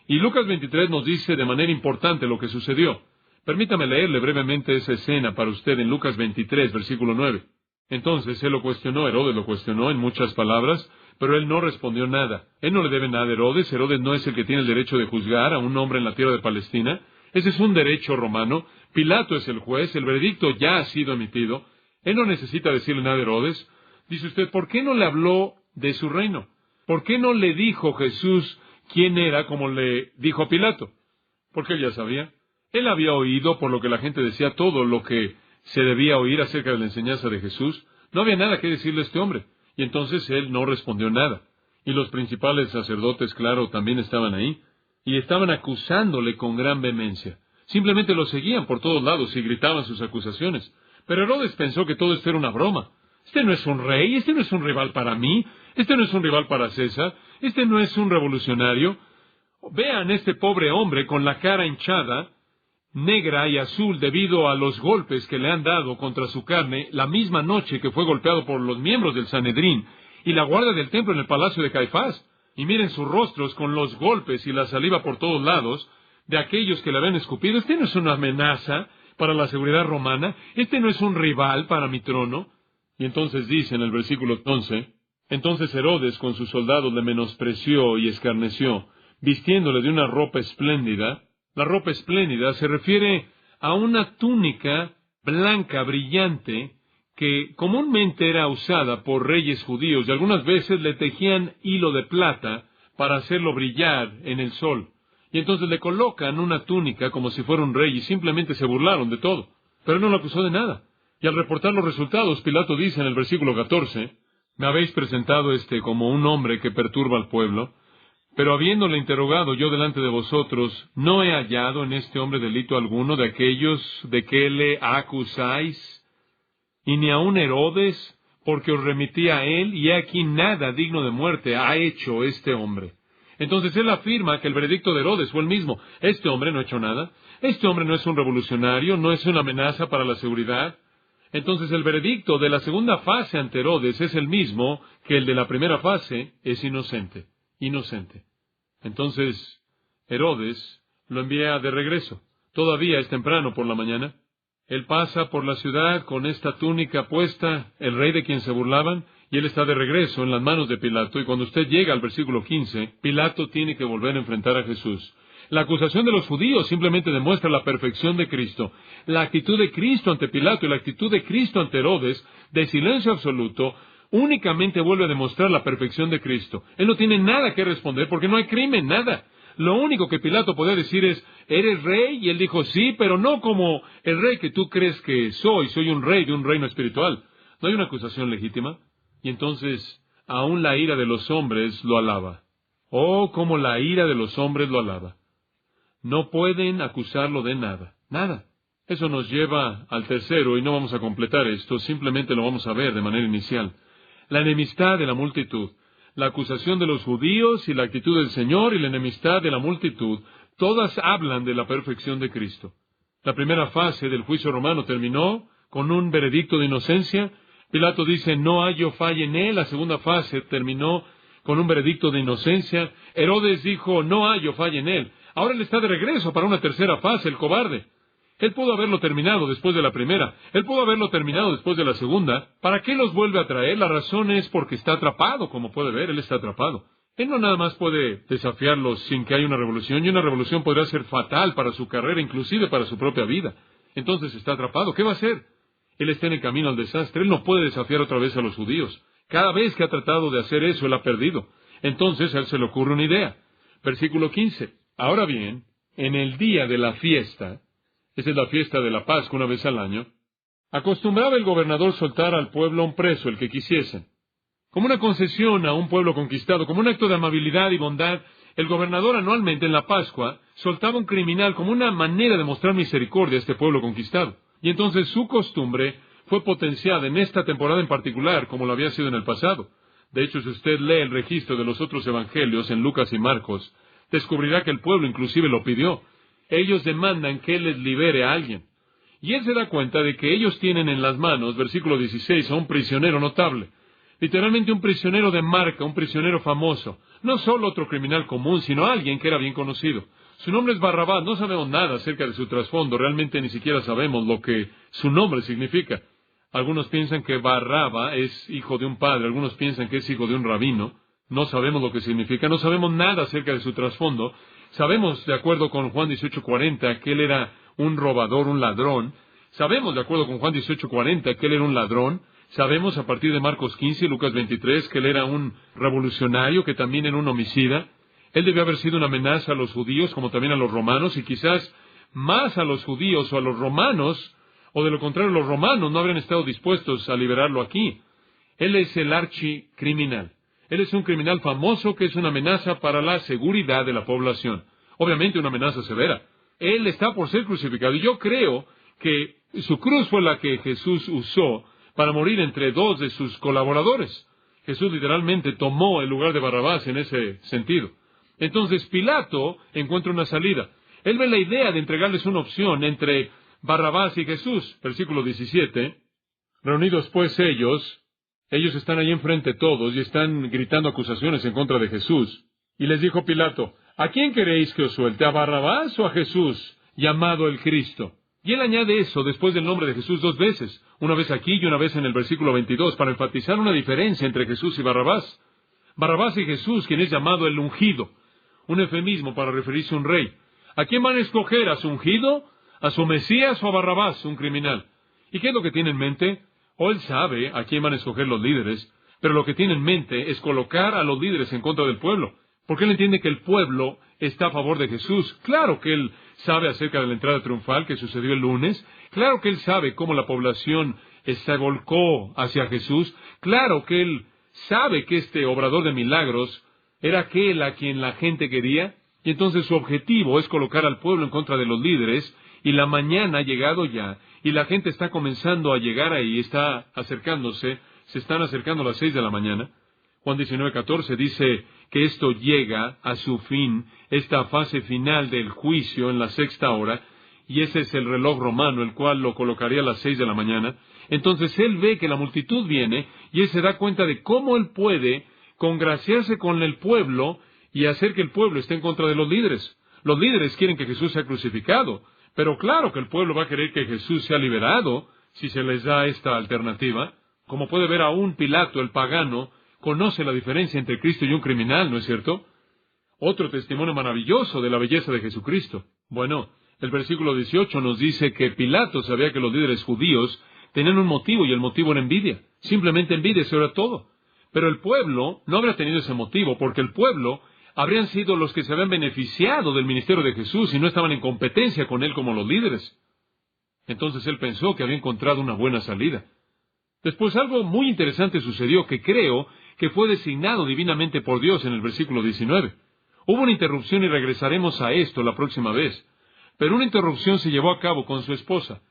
Y Lucas 23 nos dice de manera importante lo que sucedió. Permítame leerle brevemente esa escena para usted en Lucas 23, versículo 9. Entonces él lo cuestionó, Herodes lo cuestionó en muchas palabras, pero él no respondió nada. Él no le debe nada a Herodes. Herodes no es el que tiene el derecho de juzgar a un hombre en la tierra de Palestina. Ese es un derecho romano. Pilato es el juez. El veredicto ya ha sido emitido. Él no necesita decirle nada a Herodes. Dice usted, ¿por qué no le habló de su reino? ¿Por qué no le dijo Jesús quién era como le dijo a Pilato? Porque él ya sabía. Él había oído, por lo que la gente decía, todo lo que se debía oír acerca de la enseñanza de Jesús. No había nada que decirle a este hombre. Y entonces él no respondió nada. Y los principales sacerdotes, claro, también estaban ahí. Y estaban acusándole con gran vehemencia. Simplemente lo seguían por todos lados y gritaban sus acusaciones. Pero Herodes pensó que todo esto era una broma. Este no es un rey, este no es un rival para mí, este no es un rival para César, este no es un revolucionario. Vean este pobre hombre con la cara hinchada, negra y azul debido a los golpes que le han dado contra su carne la misma noche que fue golpeado por los miembros del Sanedrín y la guardia del templo en el palacio de Caifás. Y miren sus rostros con los golpes y la saliva por todos lados de aquellos que le habían escupido. Este no es una amenaza para la seguridad romana, este no es un rival para mi trono. Y entonces dice en el versículo 11, entonces Herodes con sus soldados le menospreció y escarneció, vistiéndole de una ropa espléndida. La ropa espléndida se refiere a una túnica blanca, brillante, que comúnmente era usada por reyes judíos y algunas veces le tejían hilo de plata para hacerlo brillar en el sol. Y entonces le colocan una túnica como si fuera un rey y simplemente se burlaron de todo. Pero no lo acusó de nada. Y al reportar los resultados, Pilato dice en el versículo 14, me habéis presentado como un hombre que perturba al pueblo, pero habiéndole interrogado yo delante de vosotros, no he hallado en este hombre delito alguno de aquellos de que le acusáis, y ni aun Herodes, porque os remití a él, y he aquí nada digno de muerte ha hecho este hombre. Entonces él afirma que el veredicto de Herodes fue el mismo. Este hombre no ha hecho nada. Este hombre no es un revolucionario, no es una amenaza para la seguridad. Entonces el veredicto de la segunda fase ante Herodes es el mismo que el de la primera fase, es inocente. Inocente. Entonces Herodes lo envía de regreso. Todavía es temprano por la mañana. Él pasa por la ciudad con esta túnica puesta, el rey de quien se burlaban, y él está de regreso en las manos de Pilato. Y cuando usted llega al versículo 15, Pilato tiene que volver a enfrentar a Jesús. La acusación de los judíos simplemente demuestra la perfección de Cristo. La actitud de Cristo ante Pilato y la actitud de Cristo ante Herodes, de silencio absoluto, únicamente vuelve a demostrar la perfección de Cristo. Él no tiene nada que responder porque no hay crimen, nada. Lo único que Pilato podía decir es, ¿eres rey? Y él dijo, sí, pero no como el rey que tú crees que soy un rey de un reino espiritual. ¿No hay una acusación legítima? Y entonces, aún la ira de los hombres lo alaba. Oh, cómo la ira de los hombres lo alaba. No pueden acusarlo de nada, nada. Eso nos lleva al tercero, y no vamos a completar esto, simplemente lo vamos a ver de manera inicial. La enemistad de la multitud. La acusación de los judíos y la actitud del Señor y la enemistad de la multitud, todas hablan de la perfección de Cristo. La primera fase del juicio romano terminó con un veredicto de inocencia. Pilato dice, no hallo falla en él. La segunda fase terminó con un veredicto de inocencia. Herodes dijo, no hallo falla en él. Ahora él está de regreso para una tercera fase, el cobarde. Él pudo haberlo terminado después de la primera. Él pudo haberlo terminado después de la segunda. ¿Para qué los vuelve a traer? La razón es porque está atrapado, como puede ver, él está atrapado. Él no nada más puede desafiarlos sin que haya una revolución, y una revolución podría ser fatal para su carrera, inclusive para su propia vida. Entonces está atrapado. ¿Qué va a hacer? Él está en el camino al desastre. Él no puede desafiar otra vez a los judíos. Cada vez que ha tratado de hacer eso, él ha perdido. Entonces a él se le ocurre una idea. Versículo 15. Ahora bien, en el día de la fiesta, esa es la fiesta de la Pascua una vez al año, acostumbraba el gobernador soltar al pueblo un preso, el que quisiesen. Como una concesión a un pueblo conquistado, como un acto de amabilidad y bondad, el gobernador anualmente en la Pascua soltaba un criminal como una manera de mostrar misericordia a este pueblo conquistado. Y entonces su costumbre fue potenciada en esta temporada en particular, como lo había sido en el pasado. De hecho, si usted lee el registro de los otros evangelios en Lucas y Marcos, descubrirá que el pueblo inclusive lo pidió. Ellos demandan que Él les libere a alguien. Y Él se da cuenta de que ellos tienen en las manos, versículo 16, a un prisionero notable. Literalmente un prisionero de marca, un prisionero famoso. No solo otro criminal común, sino alguien que era bien conocido. Su nombre es Barrabás. No sabemos nada acerca de su trasfondo. Realmente ni siquiera sabemos lo que su nombre significa. Algunos piensan que Barraba es hijo de un padre. Algunos piensan que es hijo de un rabino. No sabemos lo que significa. No sabemos nada acerca de su trasfondo. Sabemos, de acuerdo con Juan 18:40, que él era un robador, un ladrón. Sabemos, de acuerdo con Juan 18:40, que él era un ladrón. Sabemos, a partir de Marcos 15 y Lucas 23, que él era un revolucionario, que también era un homicida. Él debió haber sido una amenaza a los judíos, como también a los romanos, y quizás más a los judíos o a los romanos, o de lo contrario, los romanos no habrían estado dispuestos a liberarlo aquí. Él es el archicriminal. Él es un criminal famoso que es una amenaza para la seguridad de la población. Obviamente una amenaza severa. Él está por ser crucificado, y yo creo que su cruz fue la que Jesús usó para morir entre dos de sus colaboradores. Jesús literalmente tomó el lugar de Barrabás en ese sentido. Entonces Pilato encuentra una salida. Él ve la idea de entregarles una opción entre Barrabás y Jesús. Versículo 17. Reunidos pues ellos están allí enfrente todos y están gritando acusaciones en contra de Jesús. Y les dijo Pilato, ¿a quién queréis que os suelte, a Barrabás o a Jesús, llamado el Cristo? Y él añade eso después del nombre de Jesús 2 veces, una vez aquí y una vez en el versículo 22, para enfatizar una diferencia entre Jesús y Barrabás. Barrabás y Jesús, quien es llamado el ungido, un eufemismo para referirse a un rey. ¿A quién van a escoger? ¿A su ungido? ¿A su Mesías o a Barrabás, un criminal? ¿Y qué es lo que tiene en mente? Él sabe a quién van a escoger los líderes, pero lo que tiene en mente es colocar a los líderes en contra del pueblo, porque él entiende que el pueblo está a favor de Jesús. Claro que él sabe acerca de la entrada triunfal que sucedió el lunes. Claro que él sabe cómo la población se volcó hacia Jesús. Claro que él sabe que este obrador de milagros era aquel a quien la gente quería. Y entonces su objetivo es colocar al pueblo en contra de los líderes. Y la mañana ha llegado ya, y la gente está comenzando a llegar ahí, está acercándose, se están acercando a las 6 de la mañana. Juan 19:14 dice que esto llega a su fin, esta fase final del juicio en la 6ª hora, y ese es el reloj romano, el cual lo colocaría a las 6 de la mañana. Entonces él ve que la multitud viene, y él se da cuenta de cómo él puede congraciarse con el pueblo y hacer que el pueblo esté en contra de los líderes. Los líderes quieren que Jesús sea crucificado, pero claro que el pueblo va a querer que Jesús sea liberado si se les da esta alternativa. Como puede ver, aún Pilato, el pagano, conoce la diferencia entre Cristo y un criminal, ¿no es cierto? Otro testimonio maravilloso de la belleza de Jesucristo. Bueno, el versículo 18 nos dice que Pilato sabía que los líderes judíos tenían un motivo, y el motivo era envidia. Simplemente envidia, eso era todo. Pero el pueblo no habría tenido ese motivo, porque el pueblo habrían sido los que se habían beneficiado del ministerio de Jesús y no estaban en competencia con él como los líderes. Entonces él pensó que había encontrado una buena salida. Después algo muy interesante sucedió que creo que fue designado divinamente por Dios en el versículo 19. Hubo una interrupción y regresaremos a esto la próxima vez. Pero una interrupción se llevó a cabo con su esposa.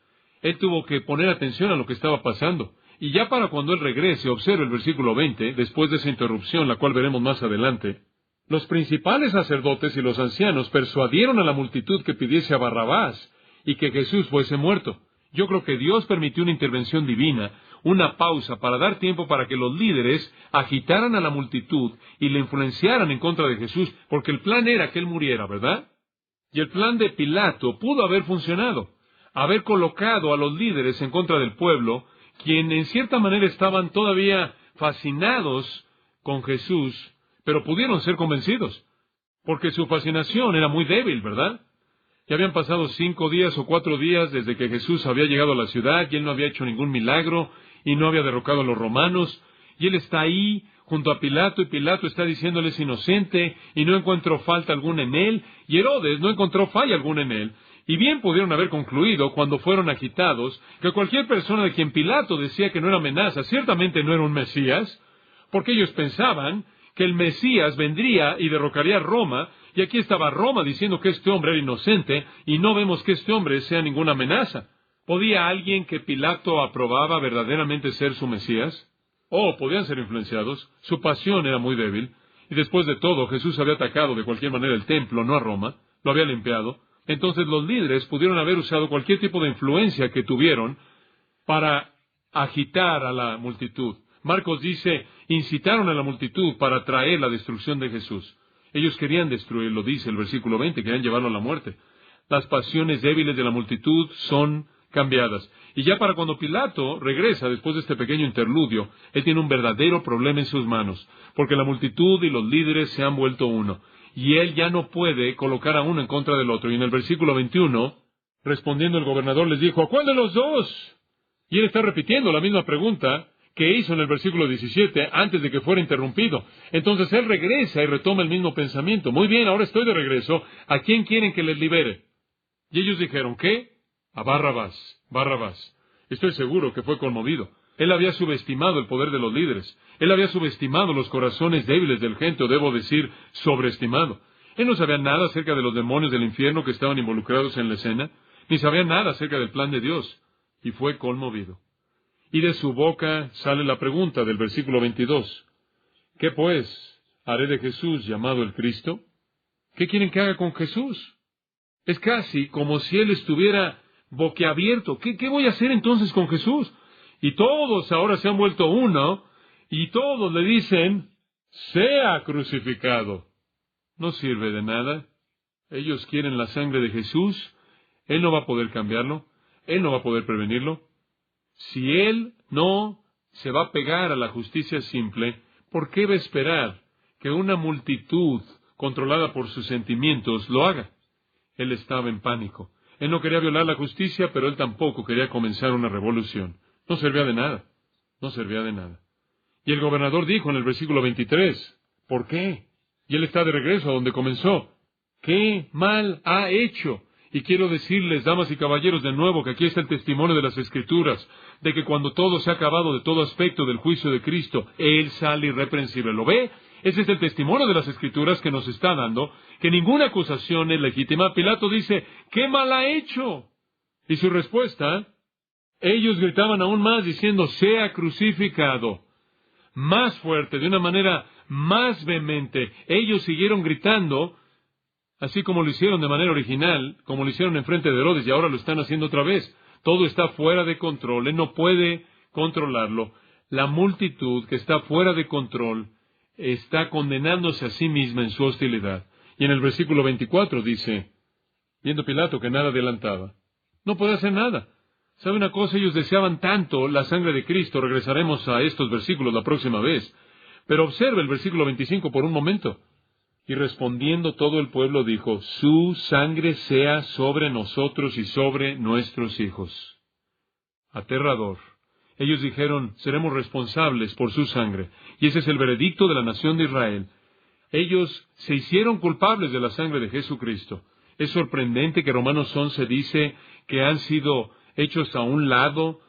Él tuvo que poner atención a lo que estaba pasando. Y ya para cuando él regrese, observe el versículo 20, después de esa interrupción, la cual veremos más adelante. Los principales sacerdotes y los ancianos persuadieron a la multitud que pidiese a Barrabás y que Jesús fuese muerto. Yo creo que Dios permitió una intervención divina, una pausa para dar tiempo para que los líderes agitaran a la multitud y le influenciaran en contra de Jesús, porque el plan era que él muriera, ¿verdad? Y el plan de Pilato pudo haber funcionado, haber colocado a los líderes en contra del pueblo, quien en cierta manera estaban todavía fascinados con Jesús, pero pudieron ser convencidos, porque su fascinación era muy débil, ¿verdad? Ya habían pasado 5 días o 4 días desde que Jesús había llegado a la ciudad, y él no había hecho ningún milagro, y no había derrocado a los romanos, y él está ahí junto a Pilato, y Pilato está diciéndole es inocente, y no encuentro falta alguna en él, y Herodes no encontró falla alguna en él, y bien pudieron haber concluido cuando fueron agitados, que cualquier persona de quien Pilato decía que no era amenaza, ciertamente no era un Mesías, porque ellos pensaban que el Mesías vendría y derrocaría a Roma, y aquí estaba Roma diciendo que este hombre era inocente, y no vemos que este hombre sea ninguna amenaza. ¿Podía alguien que Pilato aprobaba verdaderamente ser su Mesías? podían ser influenciados. Su pasión era muy débil. Y después de todo, Jesús había atacado de cualquier manera el templo, no a Roma. Lo había limpiado. Entonces los líderes pudieron haber usado cualquier tipo de influencia que tuvieron para agitar a la multitud. Marcos dice, incitaron a la multitud para traer la destrucción de Jesús. Ellos querían destruirlo, dice el versículo 20, querían llevarlo a la muerte. Las pasiones débiles de la multitud son cambiadas. Y ya para cuando Pilato regresa después de este pequeño interludio, él tiene un verdadero problema en sus manos, porque la multitud y los líderes se han vuelto uno, y él ya no puede colocar a uno en contra del otro. Y en el versículo 21, respondiendo el gobernador les dijo, ¿a cuál de los dos? Y él está repitiendo la misma pregunta que hizo en el versículo 17, antes de que fuera interrumpido. Entonces él regresa y retoma el mismo pensamiento. Muy bien, ahora estoy de regreso. ¿A quién quieren que les libere? Y ellos dijeron, ¿qué? A Barrabás. Barrabás. Estoy seguro que fue conmovido. Él había subestimado el poder de los líderes. Él había subestimado los corazones débiles del gente, o debo decir, sobreestimado. Él no sabía nada acerca de los demonios del infierno que estaban involucrados en la escena, ni sabía nada acerca del plan de Dios. Y fue conmovido. Y de su boca sale la pregunta del versículo 22. ¿Qué pues haré de Jesús llamado el Cristo? ¿Qué quieren que haga con Jesús? Es casi como si él estuviera boquiabierto. ¿Qué voy a hacer entonces con Jesús? Y todos ahora se han vuelto uno, y todos le dicen, sea crucificado. No sirve de nada. Ellos quieren la sangre de Jesús. Él no va a poder cambiarlo. Él no va a poder prevenirlo. Si él no se va a pegar a la justicia simple, ¿por qué va a esperar que una multitud controlada por sus sentimientos lo haga? Él estaba en pánico. Él no quería violar la justicia, pero él tampoco quería comenzar una revolución. No servía de nada. No servía de nada. Y el gobernador dijo en el versículo 23, ¿por qué? Y él está de regreso a donde comenzó. ¿Qué mal ha hecho? Y quiero decirles, damas y caballeros, de nuevo, que aquí está el testimonio de las Escrituras, de que cuando todo se ha acabado de todo aspecto del juicio de Cristo, Él sale irreprensible. ¿Lo ve? Ese es el testimonio de las Escrituras que nos está dando, que ninguna acusación es legítima. Pilato dice, ¿qué mal ha hecho? Y su respuesta, ellos gritaban aún más diciendo, sea crucificado. Más fuerte, de una manera más vehemente. Ellos siguieron gritando, así como lo hicieron de manera original, como lo hicieron en frente de Herodes, y ahora lo están haciendo otra vez. Todo está fuera de control. Él no puede controlarlo. La multitud que está fuera de control está condenándose a sí misma en su hostilidad. Y en el versículo 24 dice, viendo Pilato que nada adelantaba, no puede hacer nada. ¿Sabe una cosa? Ellos deseaban tanto la sangre de Cristo. Regresaremos a estos versículos la próxima vez. Pero observe el versículo 25 por un momento. Y respondiendo todo el pueblo dijo, su sangre sea sobre nosotros y sobre nuestros hijos. Aterrador. Ellos dijeron, seremos responsables por su sangre. Y ese es el veredicto de la nación de Israel. Ellos se hicieron culpables de la sangre de Jesucristo. Es sorprendente que Romanos 11 dice que han sido hechos a un lado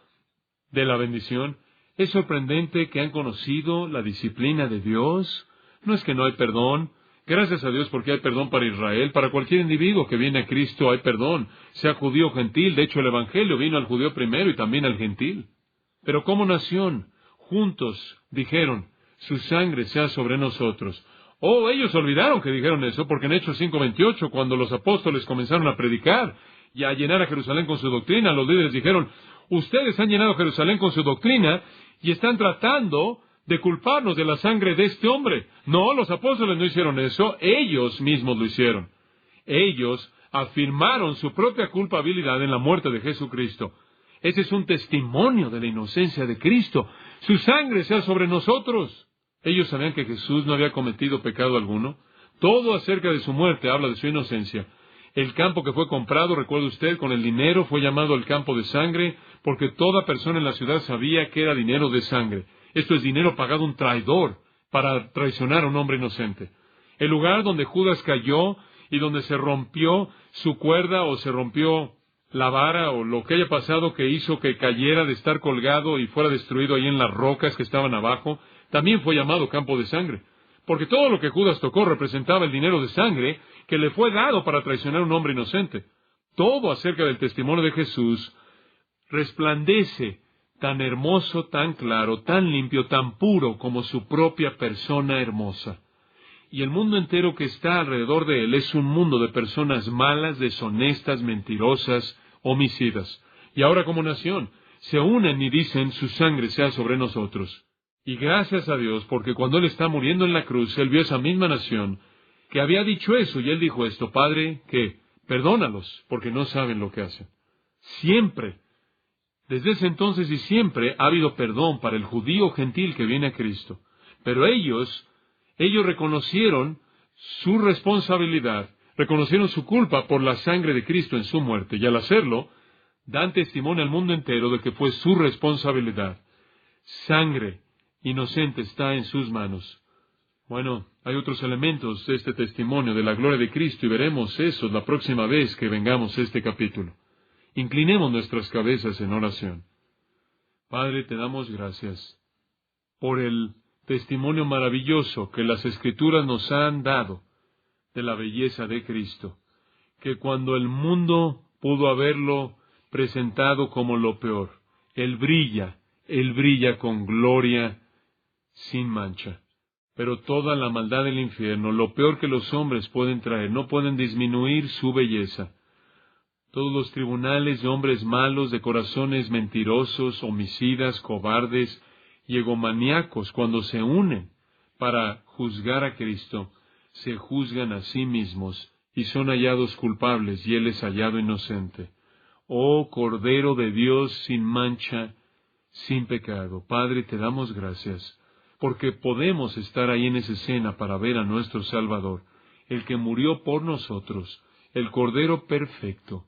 de la bendición. Es sorprendente que han conocido la disciplina de Dios. No es que no hay perdón. Gracias a Dios porque hay perdón para Israel. Para cualquier individuo que viene a Cristo hay perdón, sea judío o gentil. De hecho, el Evangelio vino al judío primero y también al gentil. Pero como nación, juntos dijeron, su sangre sea sobre nosotros. Oh, ellos olvidaron que dijeron eso, porque en Hechos 5:28, cuando los apóstoles comenzaron a predicar y a llenar a Jerusalén con su doctrina, los líderes dijeron, ustedes han llenado Jerusalén con su doctrina y están tratando de culparnos de la sangre de este hombre. No, los apóstoles no hicieron eso, ellos mismos lo hicieron. Ellos afirmaron su propia culpabilidad en la muerte de Jesucristo. Ese es un testimonio de la inocencia de Cristo. Su sangre sea sobre nosotros. Ellos sabían que Jesús no había cometido pecado alguno. Todo acerca de su muerte habla de su inocencia. El campo que fue comprado, recuerde usted, con el dinero fue llamado el campo de sangre, porque toda persona en la ciudad sabía que era dinero de sangre. Esto es dinero pagado a un traidor para traicionar a un hombre inocente. El lugar donde Judas cayó y donde se rompió su cuerda o se rompió la vara o lo que haya pasado que hizo que cayera de estar colgado y fuera destruido ahí en las rocas que estaban abajo, también fue llamado campo de sangre. Porque todo lo que Judas tocó representaba el dinero de sangre que le fue dado para traicionar a un hombre inocente. Todo acerca del testimonio de Jesús resplandece tan hermoso, tan claro, tan limpio, tan puro como su propia persona hermosa. Y el mundo entero que está alrededor de él es un mundo de personas malas, deshonestas, mentirosas, homicidas. Y ahora como nación, se unen y dicen, su sangre sea sobre nosotros. Y gracias a Dios, porque cuando Él está muriendo en la cruz, Él vio esa misma nación que había dicho eso, y Él dijo esto, Padre, que perdónalos, porque no saben lo que hacen. Siempre, desde ese entonces y siempre, ha habido perdón para el judío gentil que viene a Cristo. Pero ellos reconocieron su responsabilidad, reconocieron su culpa por la sangre de Cristo en su muerte, y al hacerlo, dan testimonio al mundo entero de que fue su responsabilidad. Sangre inocente está en sus manos. Bueno, hay otros elementos de este testimonio de la gloria de Cristo, y veremos eso la próxima vez que vengamos a este capítulo. Inclinemos nuestras cabezas en oración. Padre, te damos gracias por el testimonio maravilloso que las Escrituras nos han dado de la belleza de Cristo, que cuando el mundo pudo haberlo presentado como lo peor, Él brilla con gloria sin mancha. Pero toda la maldad del infierno, lo peor que los hombres pueden traer, no pueden disminuir su belleza. Todos los tribunales de hombres malos, de corazones mentirosos, homicidas, cobardes y egomaníacos, cuando se unen para juzgar a Cristo, se juzgan a sí mismos y son hallados culpables y Él es hallado inocente. Oh Cordero de Dios sin mancha, sin pecado, Padre, te damos gracias, porque podemos estar ahí en esa escena para ver a nuestro Salvador, el que murió por nosotros, el Cordero perfecto,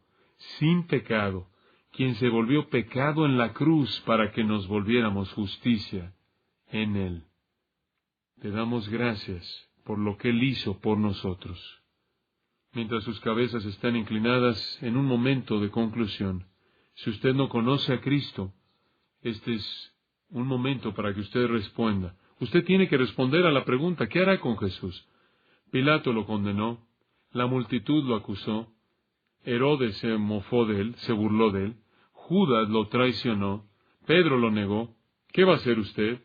sin pecado, quien se volvió pecado en la cruz para que nos volviéramos justicia en Él. Te damos gracias por lo que Él hizo por nosotros. Mientras sus cabezas están inclinadas en un momento de conclusión, si usted no conoce a Cristo, este es un momento para que usted responda. Usted tiene que responder a la pregunta, ¿qué hará con Jesús? Pilato lo condenó, la multitud lo acusó, Herodes se mofó de él, se burló de él, Judas lo traicionó, Pedro lo negó. ¿Qué va a hacer usted?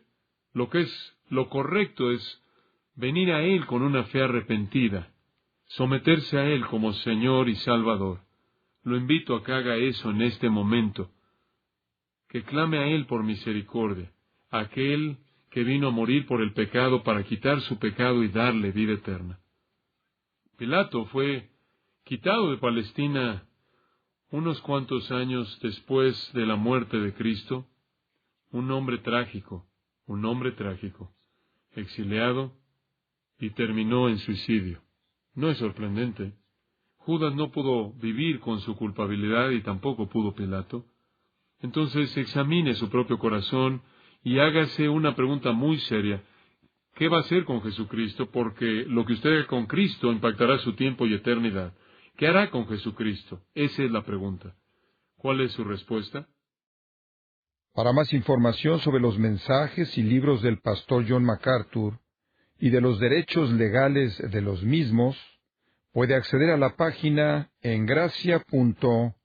Lo correcto es venir a Él con una fe arrepentida, someterse a Él como Señor y Salvador. Lo invito a que haga eso en este momento, que clame a Él por misericordia, aquel que vino a morir por el pecado para quitar su pecado y darle vida eterna. Pilato fue quitado de Palestina unos cuantos años después de la muerte de Cristo, un hombre trágico, exiliado y terminó en suicidio. No es sorprendente. Judas no pudo vivir con su culpabilidad y tampoco pudo Pilato. Entonces examine su propio corazón y hágase una pregunta muy seria. ¿Qué va a hacer con Jesucristo? Porque lo que usted haga con Cristo impactará su tiempo y eternidad. ¿Qué hará con Jesucristo? Esa es la pregunta. ¿Cuál es su respuesta? Para más información sobre los mensajes y libros del pastor John MacArthur y de los derechos legales de los mismos, puede acceder a la página en gracia.org.